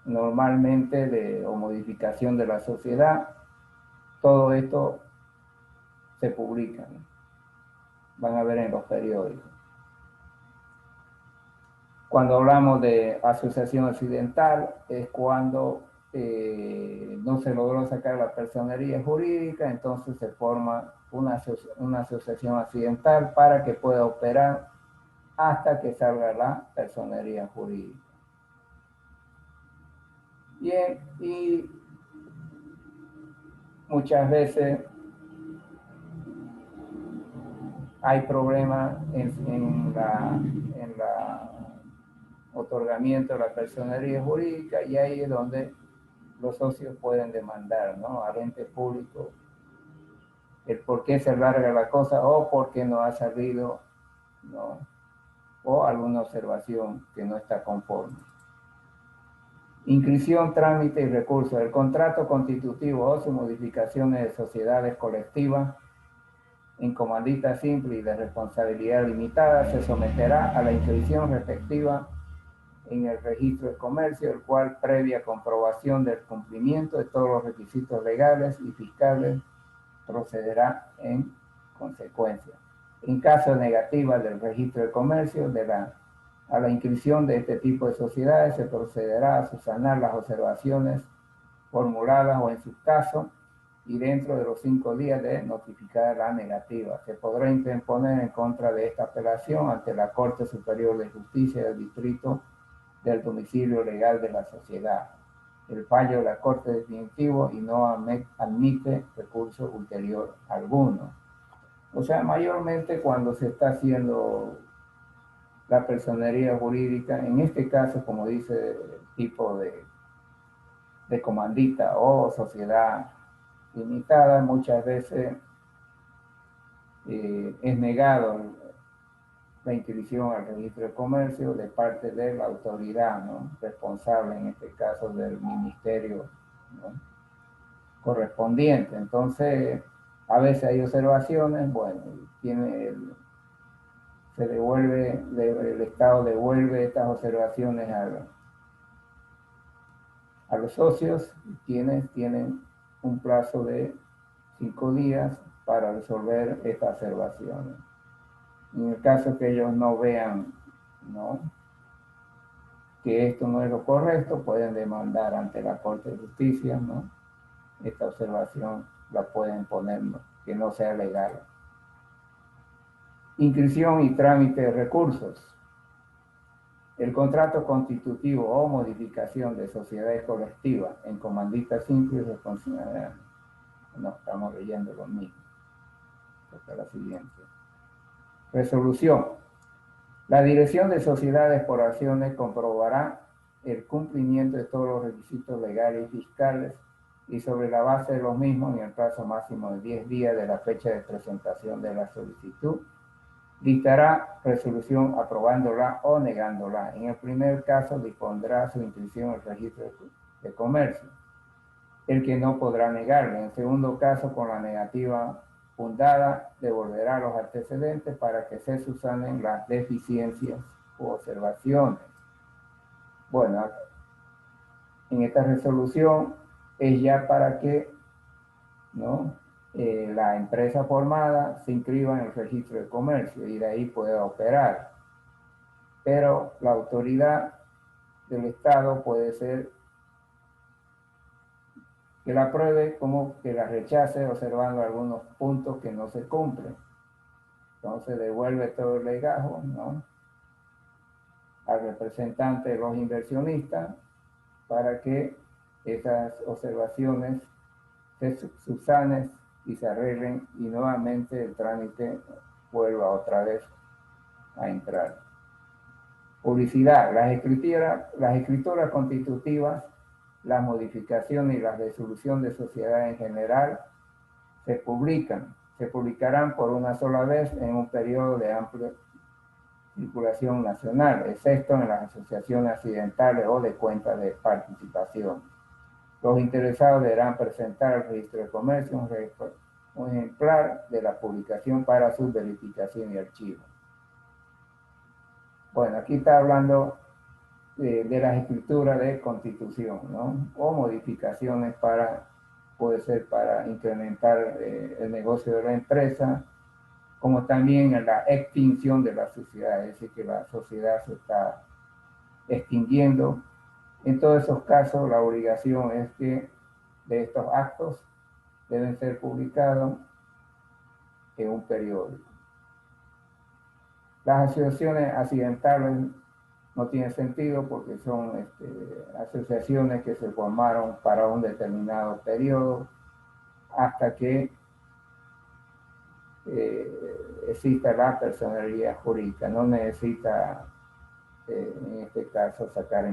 Normalmente o modificación de la sociedad, todo esto se publica, ¿no? Van a ver en los periódicos. Cuando hablamos de asociación accidental es cuando no se logró sacar la personería jurídica, entonces se forma una asociación accidental para que pueda operar hasta que salga la personería jurídica. Bien, y muchas veces hay problemas en la otorgamiento de la personería jurídica y ahí es donde los socios pueden demandar, ¿no? Al ente público el por qué se alarga la cosa o por qué no ha salido, ¿no? O alguna observación que no está conforme. Inscripción, trámite y recurso. El contrato constitutivo o sus modificaciones de sociedades colectivas en comandita simple y de responsabilidad limitada se someterá a la inscripción respectiva en el registro de comercio, el cual, previa comprobación del cumplimiento de todos los requisitos legales y fiscales, procederá en consecuencia. En caso negativa del registro de comercio, a la inscripción de este tipo de sociedades se procederá a subsanar las observaciones formuladas o en su caso, y dentro de los 5 días de notificar la negativa. Se podrá interponer en contra de esta apelación ante la Corte Superior de Justicia del Distrito del domicilio legal de la sociedad. El fallo de la Corte es definitivo y no admite recurso ulterior alguno. O sea, mayormente cuando se está haciendo la personería jurídica, en este caso, como dice, tipo de comandita o sociedad limitada, muchas veces es negado la inscripción al registro de comercio de parte de la autoridad, ¿no? Responsable, en este caso del ministerio, ¿no? Correspondiente. Entonces, a veces hay observaciones, bueno, se devuelve, el Estado devuelve estas observaciones a los socios, quienes tienen un plazo de 5 días para resolver estas observaciones. En el caso que ellos no vean, ¿no?, que esto no es lo correcto, pueden demandar ante la Corte de Justicia, ¿no? Esta observación la pueden poner, ¿no?, que no sea legal. Inscripción y trámite de recursos. El contrato constitutivo o modificación de sociedades colectivas en comandita simple y responsabilidad. No, estamos leyendo lo mismo. Hasta la siguiente. Resolución. La Dirección de Sociedades por Acciones comprobará el cumplimiento de todos los requisitos legales y fiscales y sobre la base de los mismos, en el plazo máximo de 10 días de la fecha de presentación de la solicitud, dictará resolución aprobándola o negándola. En el primer caso, dispondrá su inscripción en el registro de comercio, el que no podrá negarla. En el segundo caso, con la negativa, fundada devolverá los antecedentes para que se subsanen las deficiencias u observaciones. Bueno, en esta resolución es ya para que, ¿no?, la empresa formada se inscriba en el registro de comercio y de ahí pueda operar. Pero la autoridad del Estado puede ser que la apruebe como que la rechace, observando algunos puntos que no se cumplen. Entonces devuelve todo el legajo, ¿no?, al representante de los inversionistas para que esas observaciones se subsanen y se arreglen y nuevamente el trámite vuelva otra vez a entrar. Publicidad. Las escrituras constitutivas, las modificaciones y la resolución de sociedad en general se publicarán por una sola vez en un periodo de amplia circulación nacional, excepto en las asociaciones accidentales o de cuentas de participación. Los interesados deberán presentar al registro de comercio un ejemplar de la publicación para su verificación y archivo. Bueno, aquí está hablando de las escrituras de constitución, ¿no?, o modificaciones puede ser para incrementar el negocio de la empresa, como también en la extinción de la sociedad, es decir, que la sociedad se está extinguiendo. En todos esos casos, la obligación es que de estos actos deben ser publicados en un periódico. Las asociaciones accidentales no tienen sentido porque son asociaciones que se formaron para un determinado periodo hasta que exista la personalidad jurídica. No necesita, en este caso, sacar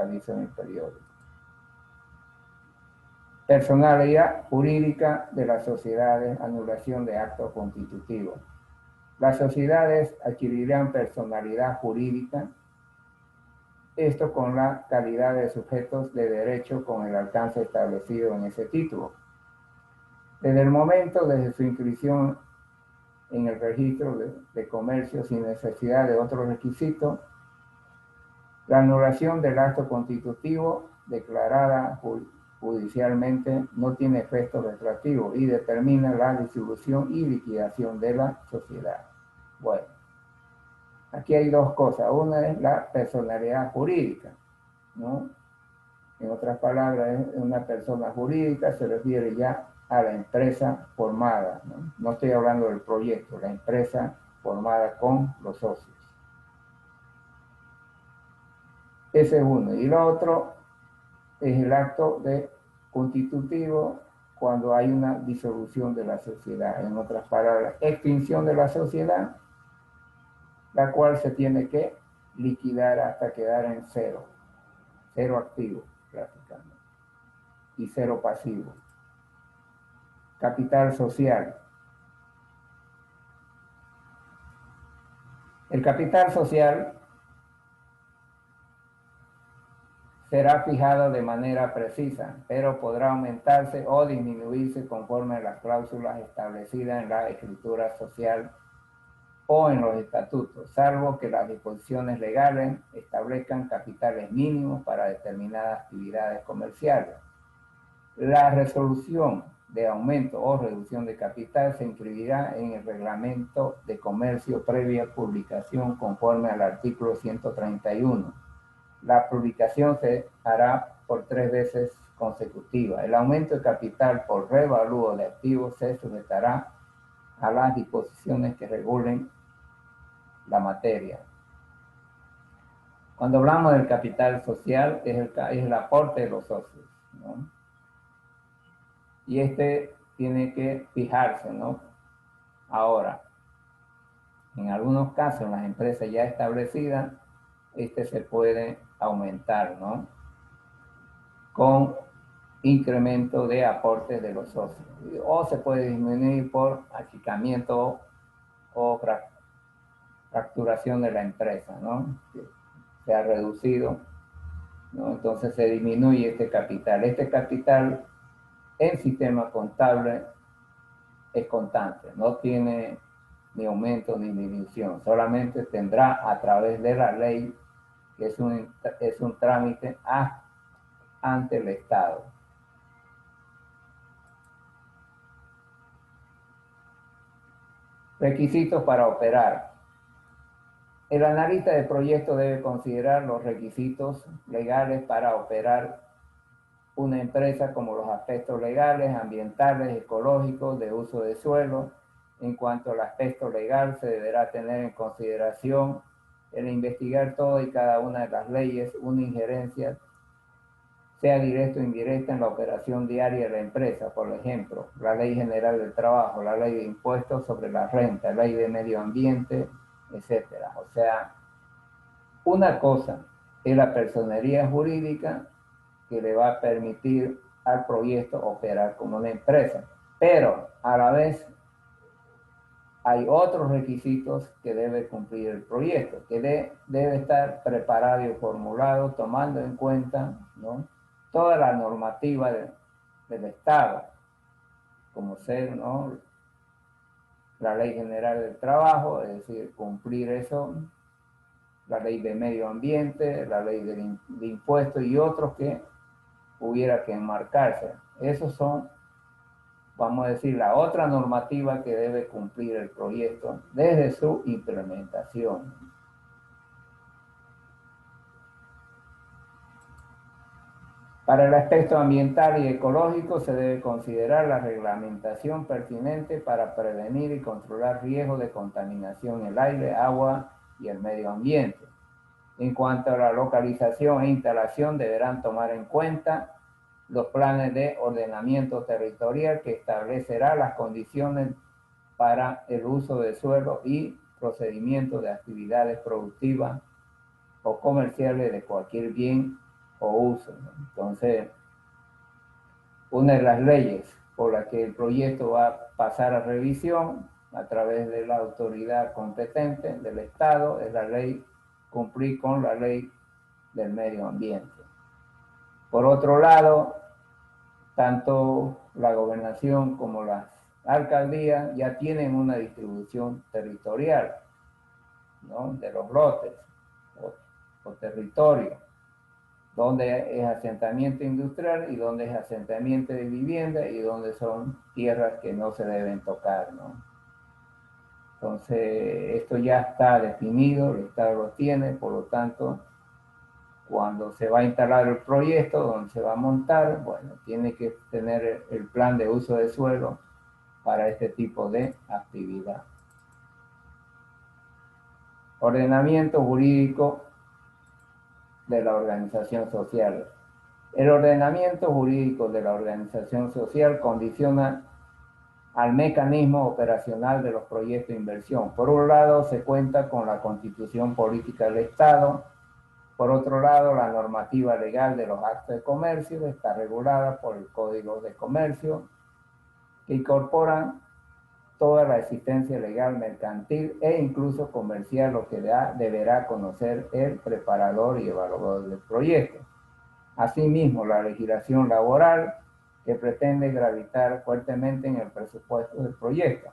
aviso en el periódico. Personalidad jurídica de las sociedades, anulación de actos constitutivos. Las sociedades adquirirán personalidad jurídica, esto con la calidad de sujetos de derecho con el alcance establecido en ese título. Desde el momento de su inscripción en el registro de comercio sin necesidad de otro requisito, la anulación del acto constitutivo declarada judicialmente no tiene efecto retroactivo y determina la disolución y liquidación de la sociedad. Bueno, aquí hay dos cosas. Una es la personalidad jurídica, ¿no? En otras palabras, una persona jurídica se refiere ya a la empresa formada, ¿no? No estoy hablando del proyecto, la empresa formada con los socios. Ese es uno. Y lo otro es el acto constitutivo cuando hay una disolución de la sociedad. En otras palabras, extinción de la sociedad, la cual se tiene que liquidar hasta quedar en cero. Cero activo, prácticamente. Y cero pasivo. Capital social. El capital social será fijado de manera precisa, pero podrá aumentarse o disminuirse conforme a las cláusulas establecidas en la escritura social o en los estatutos, salvo que las disposiciones legales establezcan capitales mínimos para determinadas actividades comerciales. La resolución de aumento o reducción de capital se inscribirá en el reglamento de comercio previa publicación conforme al artículo 131. La publicación se hará por 3 veces consecutivas. El aumento de capital por revalúo de activos se sujetará a las disposiciones que regulen la materia. Cuando hablamos del capital social, es el aporte de los socios, ¿no? Y tiene que fijarse, ¿no? Ahora, en algunos casos, en las empresas ya establecidas, se puede aumentar, ¿no?, con incremento de aportes de los socios. O se puede disminuir por achicamiento o fracturación de la empresa, ¿no?, que se ha reducido, ¿no? Entonces se disminuye este capital. Este capital en sistema contable es constante, no tiene ni aumento ni disminución, solamente tendrá a través de la ley, que es un trámite ante el Estado. Requisitos para operar. El analista de proyecto debe considerar los requisitos legales para operar una empresa, como los aspectos legales, ambientales, ecológicos, de uso de suelo. En cuanto al aspecto legal, se deberá tener en consideración el investigar toda y cada una de las leyes, una injerencia, sea directa o indirecta, en la operación diaria de la empresa. Por ejemplo, la Ley General del Trabajo, la Ley de Impuestos sobre la Renta, la Ley de Medio Ambiente, etcétera. O sea, una cosa es la personería jurídica que le va a permitir al proyecto operar como una empresa, pero a la vez hay otros requisitos que debe cumplir el proyecto, que debe estar preparado y formulado tomando en cuenta, ¿no?, toda la normativa del Estado, como ser, ¿no?, la Ley General del Trabajo, es decir, cumplir eso, la Ley de Medio Ambiente, la Ley de Impuestos y otros que hubiera que enmarcarse. Esos son, vamos a decir, la otra normativa que debe cumplir el proyecto desde su implementación. Para el aspecto ambiental y ecológico se debe considerar la reglamentación pertinente para prevenir y controlar riesgos de contaminación en el aire, agua y el medio ambiente. En cuanto a la localización e instalación, deberán tomar en cuenta los planes de ordenamiento territorial que establecerá las condiciones para el uso de suelo y procedimientos de actividades productivas o comerciales de cualquier bien o uso, ¿no? Entonces, una de las leyes por la que el proyecto va a pasar a revisión a través de la autoridad competente del Estado es la ley, cumplir con la ley del medio ambiente. Por otro lado, tanto la gobernación como las alcaldías ya tienen una distribución territorial, ¿no?, de los lotes o territorio, donde es asentamiento industrial y donde es asentamiento de vivienda y donde son tierras que no se deben tocar, ¿no? Entonces, esto ya está definido, el Estado lo tiene, por lo tanto, cuando se va a instalar el proyecto, donde se va a montar, bueno, tiene que tener el plan de uso de suelo para este tipo de actividad. Ordenamiento jurídico de la organización social. El ordenamiento jurídico de la organización social condiciona al mecanismo operacional de los proyectos de inversión. Por un lado, se cuenta con la Constitución Política del Estado. Por otro lado, la normativa legal de los actos de comercio está regulada por el Código de Comercio, que incorporan toda la existencia legal, mercantil e incluso comercial, lo que deberá conocer el preparador y evaluador del proyecto. Asimismo, la legislación laboral, que pretende gravitar fuertemente en el presupuesto del proyecto,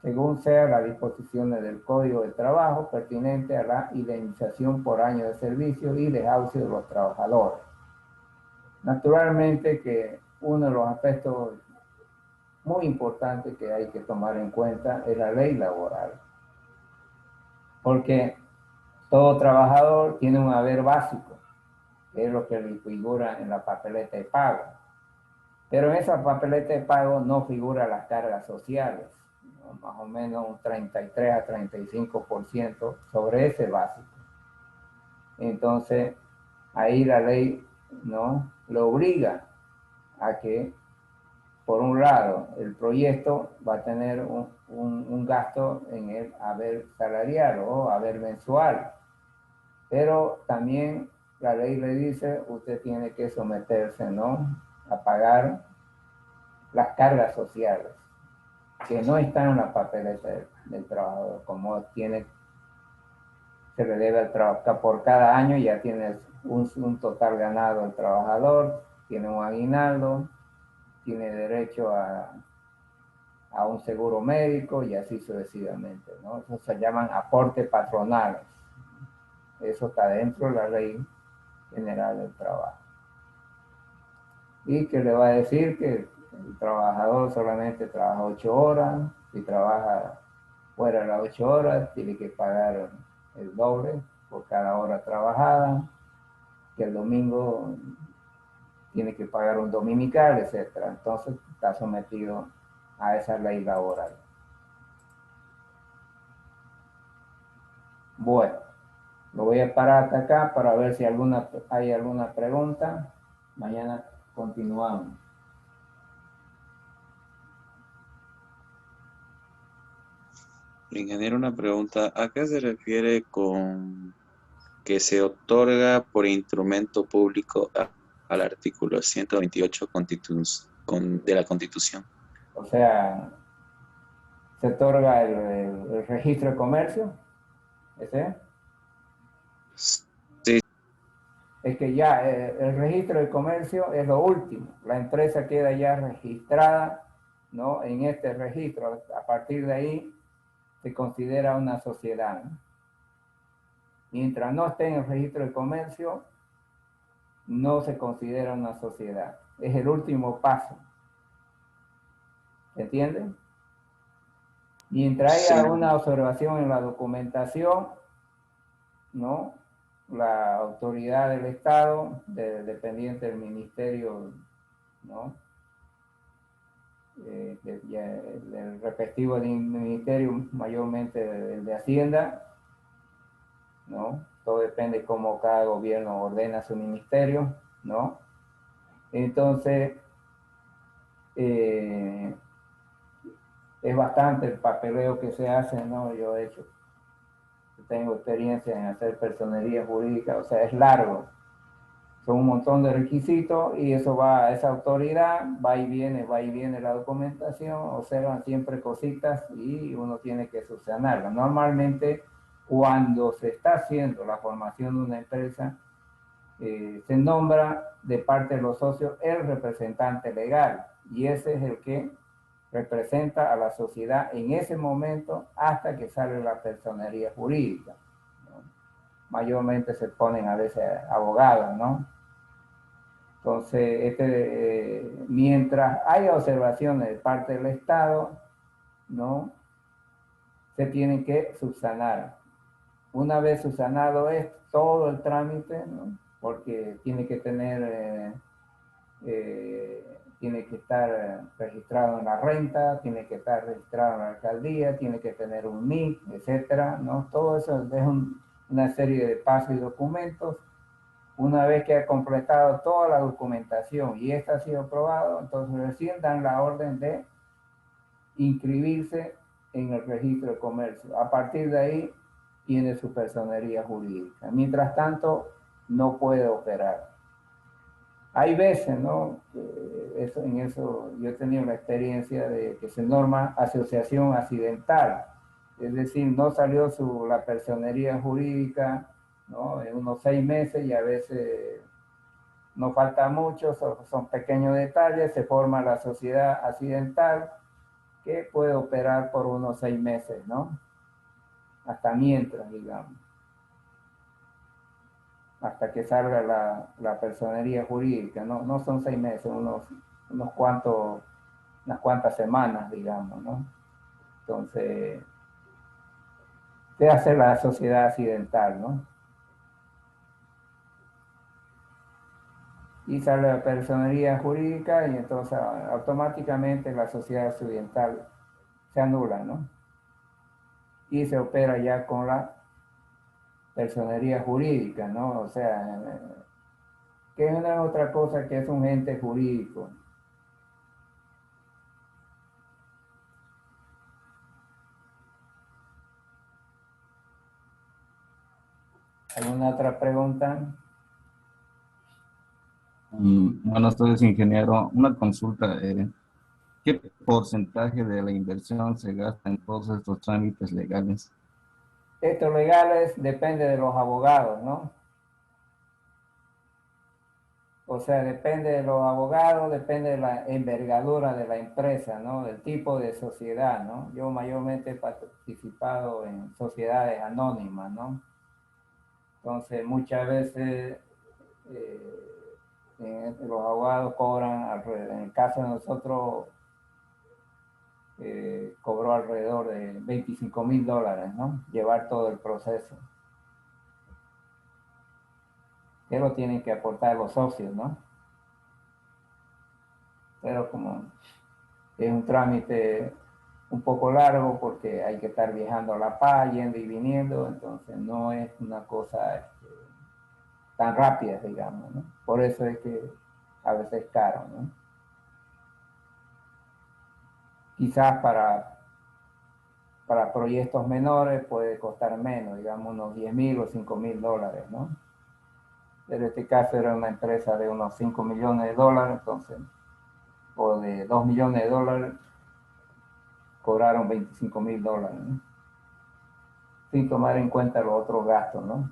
según sean las disposiciones del Código de Trabajo pertinente a la indemnización por año de servicio y desahucio de los trabajadores. Naturalmente que uno de los aspectos muy importantes que hay que tomar en cuenta es la ley laboral, porque todo trabajador tiene un haber básico, que es lo que le figura en la papeleta de pago. Pero en esa papeleta de pago no figuran las cargas sociales, ¿no?, más o menos un 33 a 35% sobre ese básico. Entonces, ahí la ley, ¿no?, lo obliga a que, por un lado, el proyecto va a tener un gasto en el haber salarial o haber mensual, pero también la ley le dice, usted tiene que someterse, ¿no?, a pagar las cargas sociales, que no están en la papeleta del trabajador, como se le debe al trabajador por cada año. Ya tiene un total ganado el trabajador, tiene un aguinaldo, tiene derecho a a un seguro médico y así sucesivamente, ¿no? Eso se llaman aportes patronales. Eso está dentro de la Ley General del Trabajo. Y que le va a decir que el trabajador solamente trabaja 8 horas, si trabaja fuera de las 8 horas, tiene que pagar el doble por cada hora trabajada, que el domingo tiene que pagar un dominical, etcétera. Entonces está sometido a esa ley laboral. Bueno, lo voy a parar hasta acá para ver si hay alguna pregunta. Mañana continuamos. Ingeniero, una pregunta. ¿A qué se refiere con que se otorga por instrumento público al artículo 128 de la Constitución? O sea, se otorga el registro de comercio, ¿ese? Sí, Es que ya el registro de comercio es lo último. La empresa queda ya registrada, ¿no? En este registro. A partir de ahí se considera una sociedad, ¿no? Mientras no esté en el registro de comercio, no se considera una sociedad. Es el último paso. ¿Se entiende? Mientras haya sí, una observación en la documentación, ¿no? La autoridad del Estado, dependiente del ministerio, ¿no? Del respectivo ministerio, mayormente el de Hacienda, ¿no? Todo depende de cómo cada gobierno ordena su ministerio, ¿no? Entonces, es bastante el papeleo que se hace, ¿no? Yo he hecho, tengo experiencia en hacer personería jurídica, o sea, es largo. Son un montón de requisitos y eso va a esa autoridad, va y viene la documentación, observan siempre cositas y uno tiene que subsanarlas. Normalmente, cuando se está haciendo la formación de una empresa, se nombra de parte de los socios el representante legal y ese es el que representa a la sociedad en ese momento hasta que sale la personería jurídica, ¿no? Mayormente se ponen a veces abogados, ¿no? Entonces, mientras haya observaciones de parte del Estado, ¿no? Se tienen que subsanar. Una vez subsanado esto, todo el trámite, ¿no? Porque tiene que tener, tiene que estar registrado en la renta, tiene que estar registrado en la alcaldía, tiene que tener un NIC, etcétera, ¿no? Todo eso es una serie de pasos y documentos. Una vez que ha completado toda la documentación y esta ha sido aprobado, entonces recién dan la orden de inscribirse en el registro de comercio. A partir de ahí tiene su personería jurídica. Mientras tanto, no puede operar. Hay veces, ¿no? En eso yo he tenido la experiencia de que se norma asociación accidental. Es decir, no salió la personería jurídica, ¿no? En unos 6 meses y a veces no falta mucho, son pequeños detalles, se forma la sociedad accidental que puede operar por unos 6 meses, ¿no? Hasta mientras, digamos. Hasta que salga la personería jurídica, ¿no? No son 6 meses, unas cuantas semanas, digamos, ¿no? Entonces, se hace la sociedad accidental, ¿no? Y sale la personería jurídica y entonces automáticamente la sociedad accidental se anula, ¿no? Y se opera ya con la personería jurídica, ¿no? O sea, que es una otra cosa que es un ente jurídico. ¿Alguna otra pregunta? Buenas tardes, ingeniero. Una consulta. ¿Qué porcentaje de la inversión se gasta en todos estos trámites legales? Estos legales depende de los abogados, ¿no? O sea, depende de los abogados, depende de la envergadura de la empresa, ¿no? Del tipo de sociedad, ¿no? Yo mayormente he participado en sociedades anónimas, ¿no? Entonces, muchas veces los abogados cobran alrededor, en el caso de nosotros, cobró alrededor de $25,000, ¿no? Llevar todo el proceso. Que lo tienen que aportar los socios, ¿no? Pero como es un trámite un poco largo porque hay que estar viajando a La Paz, yendo y viniendo, entonces no es una cosa tan rápida, digamos, ¿no? Por eso es que a veces es caro, ¿no? Quizás para proyectos menores puede costar menos, digamos unos $10,000 o $5,000, ¿no? Pero en este caso era una empresa de unos $5 millones, entonces, o de $2 millones, cobraron $25,000, ¿no? Sin tomar en cuenta los otros gastos, ¿no?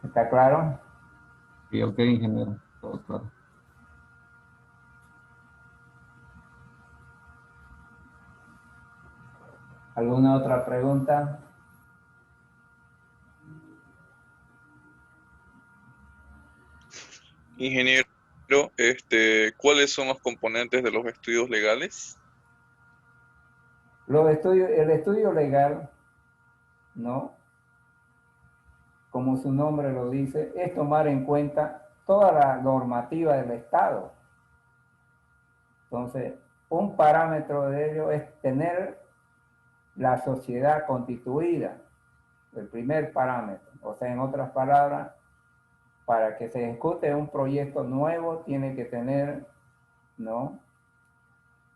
¿Está claro? Sí, ok, ingeniero. Todo claro. ¿Alguna otra pregunta? Ingeniero, ¿cuáles son los componentes de los estudios legales? El estudio legal, ¿no? Como su nombre lo dice, es tomar en cuenta toda la normativa del Estado. Entonces, un parámetro de ello es tener la sociedad constituida, el primer parámetro. O sea, en otras palabras, para que se ejecute un proyecto nuevo, tiene que tener, ¿no?,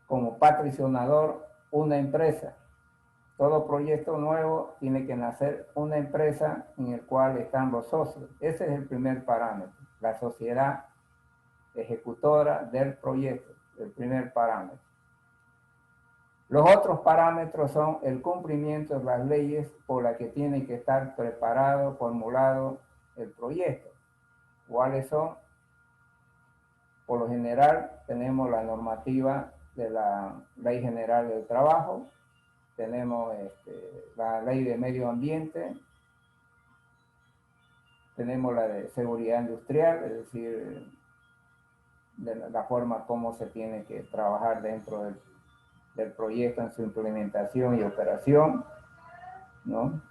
como patrocinador una empresa. Todo proyecto nuevo tiene que nacer una empresa en el cual están los socios. Ese es el primer parámetro, la sociedad ejecutora del proyecto, el primer parámetro. Los otros parámetros son el cumplimiento de las leyes por las que tiene que estar preparado, formulado el proyecto. ¿Cuáles son? Por lo general tenemos la normativa de la Ley General del Trabajo, tenemos la Ley de Medio Ambiente, tenemos la de Seguridad Industrial, es decir, de la forma como se tiene que trabajar dentro del proyecto en su implementación y operación, ¿no?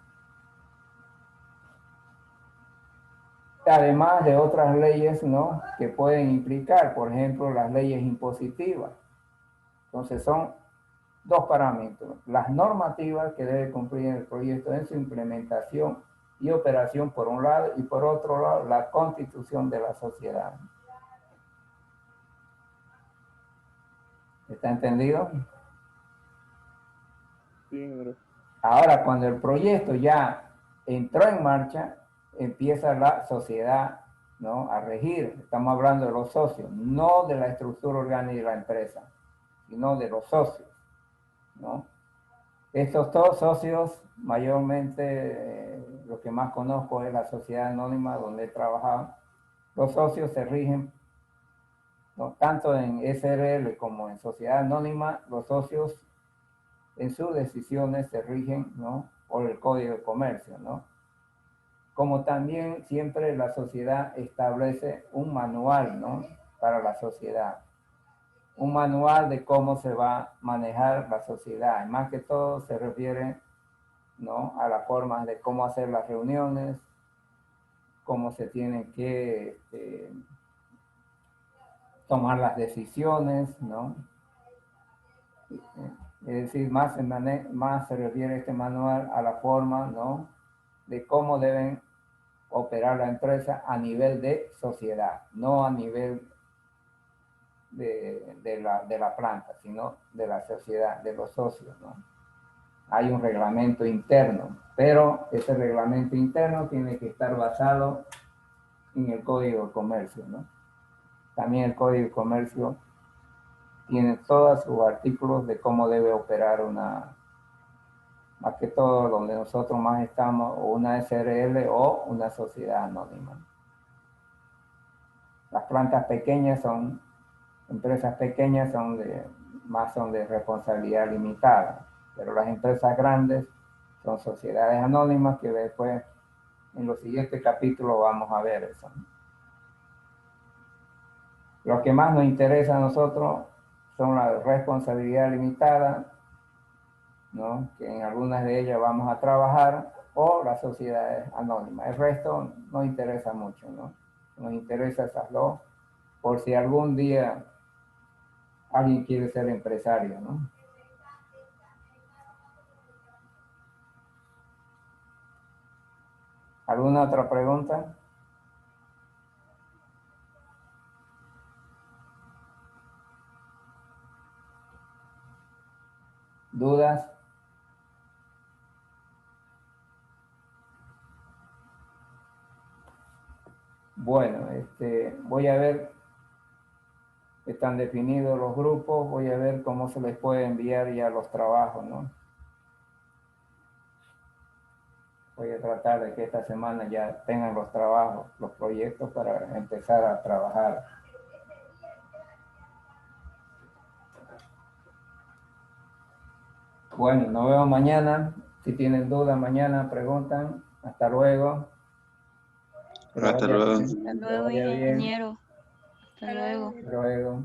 Además de otras leyes, ¿no?, que pueden implicar, por ejemplo, las leyes impositivas. Entonces son dos parámetros: las normativas que debe cumplir el proyecto en su implementación y operación por un lado, y por otro lado la constitución de la sociedad. ¿Está entendido? Sí. Ahora, cuando el proyecto ya entró en marcha, empieza la sociedad, ¿no?, a regir. Estamos hablando de los socios, no de la estructura orgánica de la empresa, sino de los socios, ¿no? Estos dos socios, mayormente, lo que más conozco es la sociedad anónima donde he trabajado. Los socios se rigen, ¿no?, tanto en SRL como en sociedad anónima. Los socios en sus decisiones se rigen, ¿no?, por el Código de Comercio, ¿no? Como también siempre la sociedad establece un manual, ¿no?, para la sociedad. Un manual de cómo se va a manejar la sociedad. Y más que todo se refiere, ¿no?, a las formas de cómo hacer las reuniones, cómo se tienen que tomar las decisiones, ¿no? Es decir, más se refiere este manual a la forma, ¿no?, de cómo deben operar la empresa a nivel de sociedad, no a nivel de la planta, sino de la sociedad, de los socios, ¿no? Hay un reglamento interno, pero ese reglamento interno tiene que estar basado en el Código de Comercio, ¿no? También el Código de Comercio tiene todos sus artículos de cómo debe operar más que todo donde nosotros más estamos, o una SRL o una sociedad anónima. Las plantas pequeñas son, empresas pequeñas son de responsabilidad limitada, pero las empresas grandes son sociedades anónimas que después en los siguientes capítulos vamos a ver eso. Lo que más nos interesa a nosotros son la responsabilidad limitada, ¿no? Que en algunas de ellas vamos a trabajar, o las sociedades anónimas. El resto no interesa mucho, ¿no? Nos interesa esas dos, por si algún día alguien quiere ser empresario, ¿no? ¿Alguna otra pregunta? ¿Dudas? Bueno, voy a ver, están definidos los grupos, voy a ver cómo se les puede enviar ya los trabajos, ¿no? Voy a tratar de que esta semana ya tengan los trabajos, los proyectos para empezar a trabajar. Bueno, nos vemos mañana. Si tienen dudas mañana, preguntan. Hasta luego. Hasta luego. Hasta luego, ingeniero. Hasta luego. Hasta luego.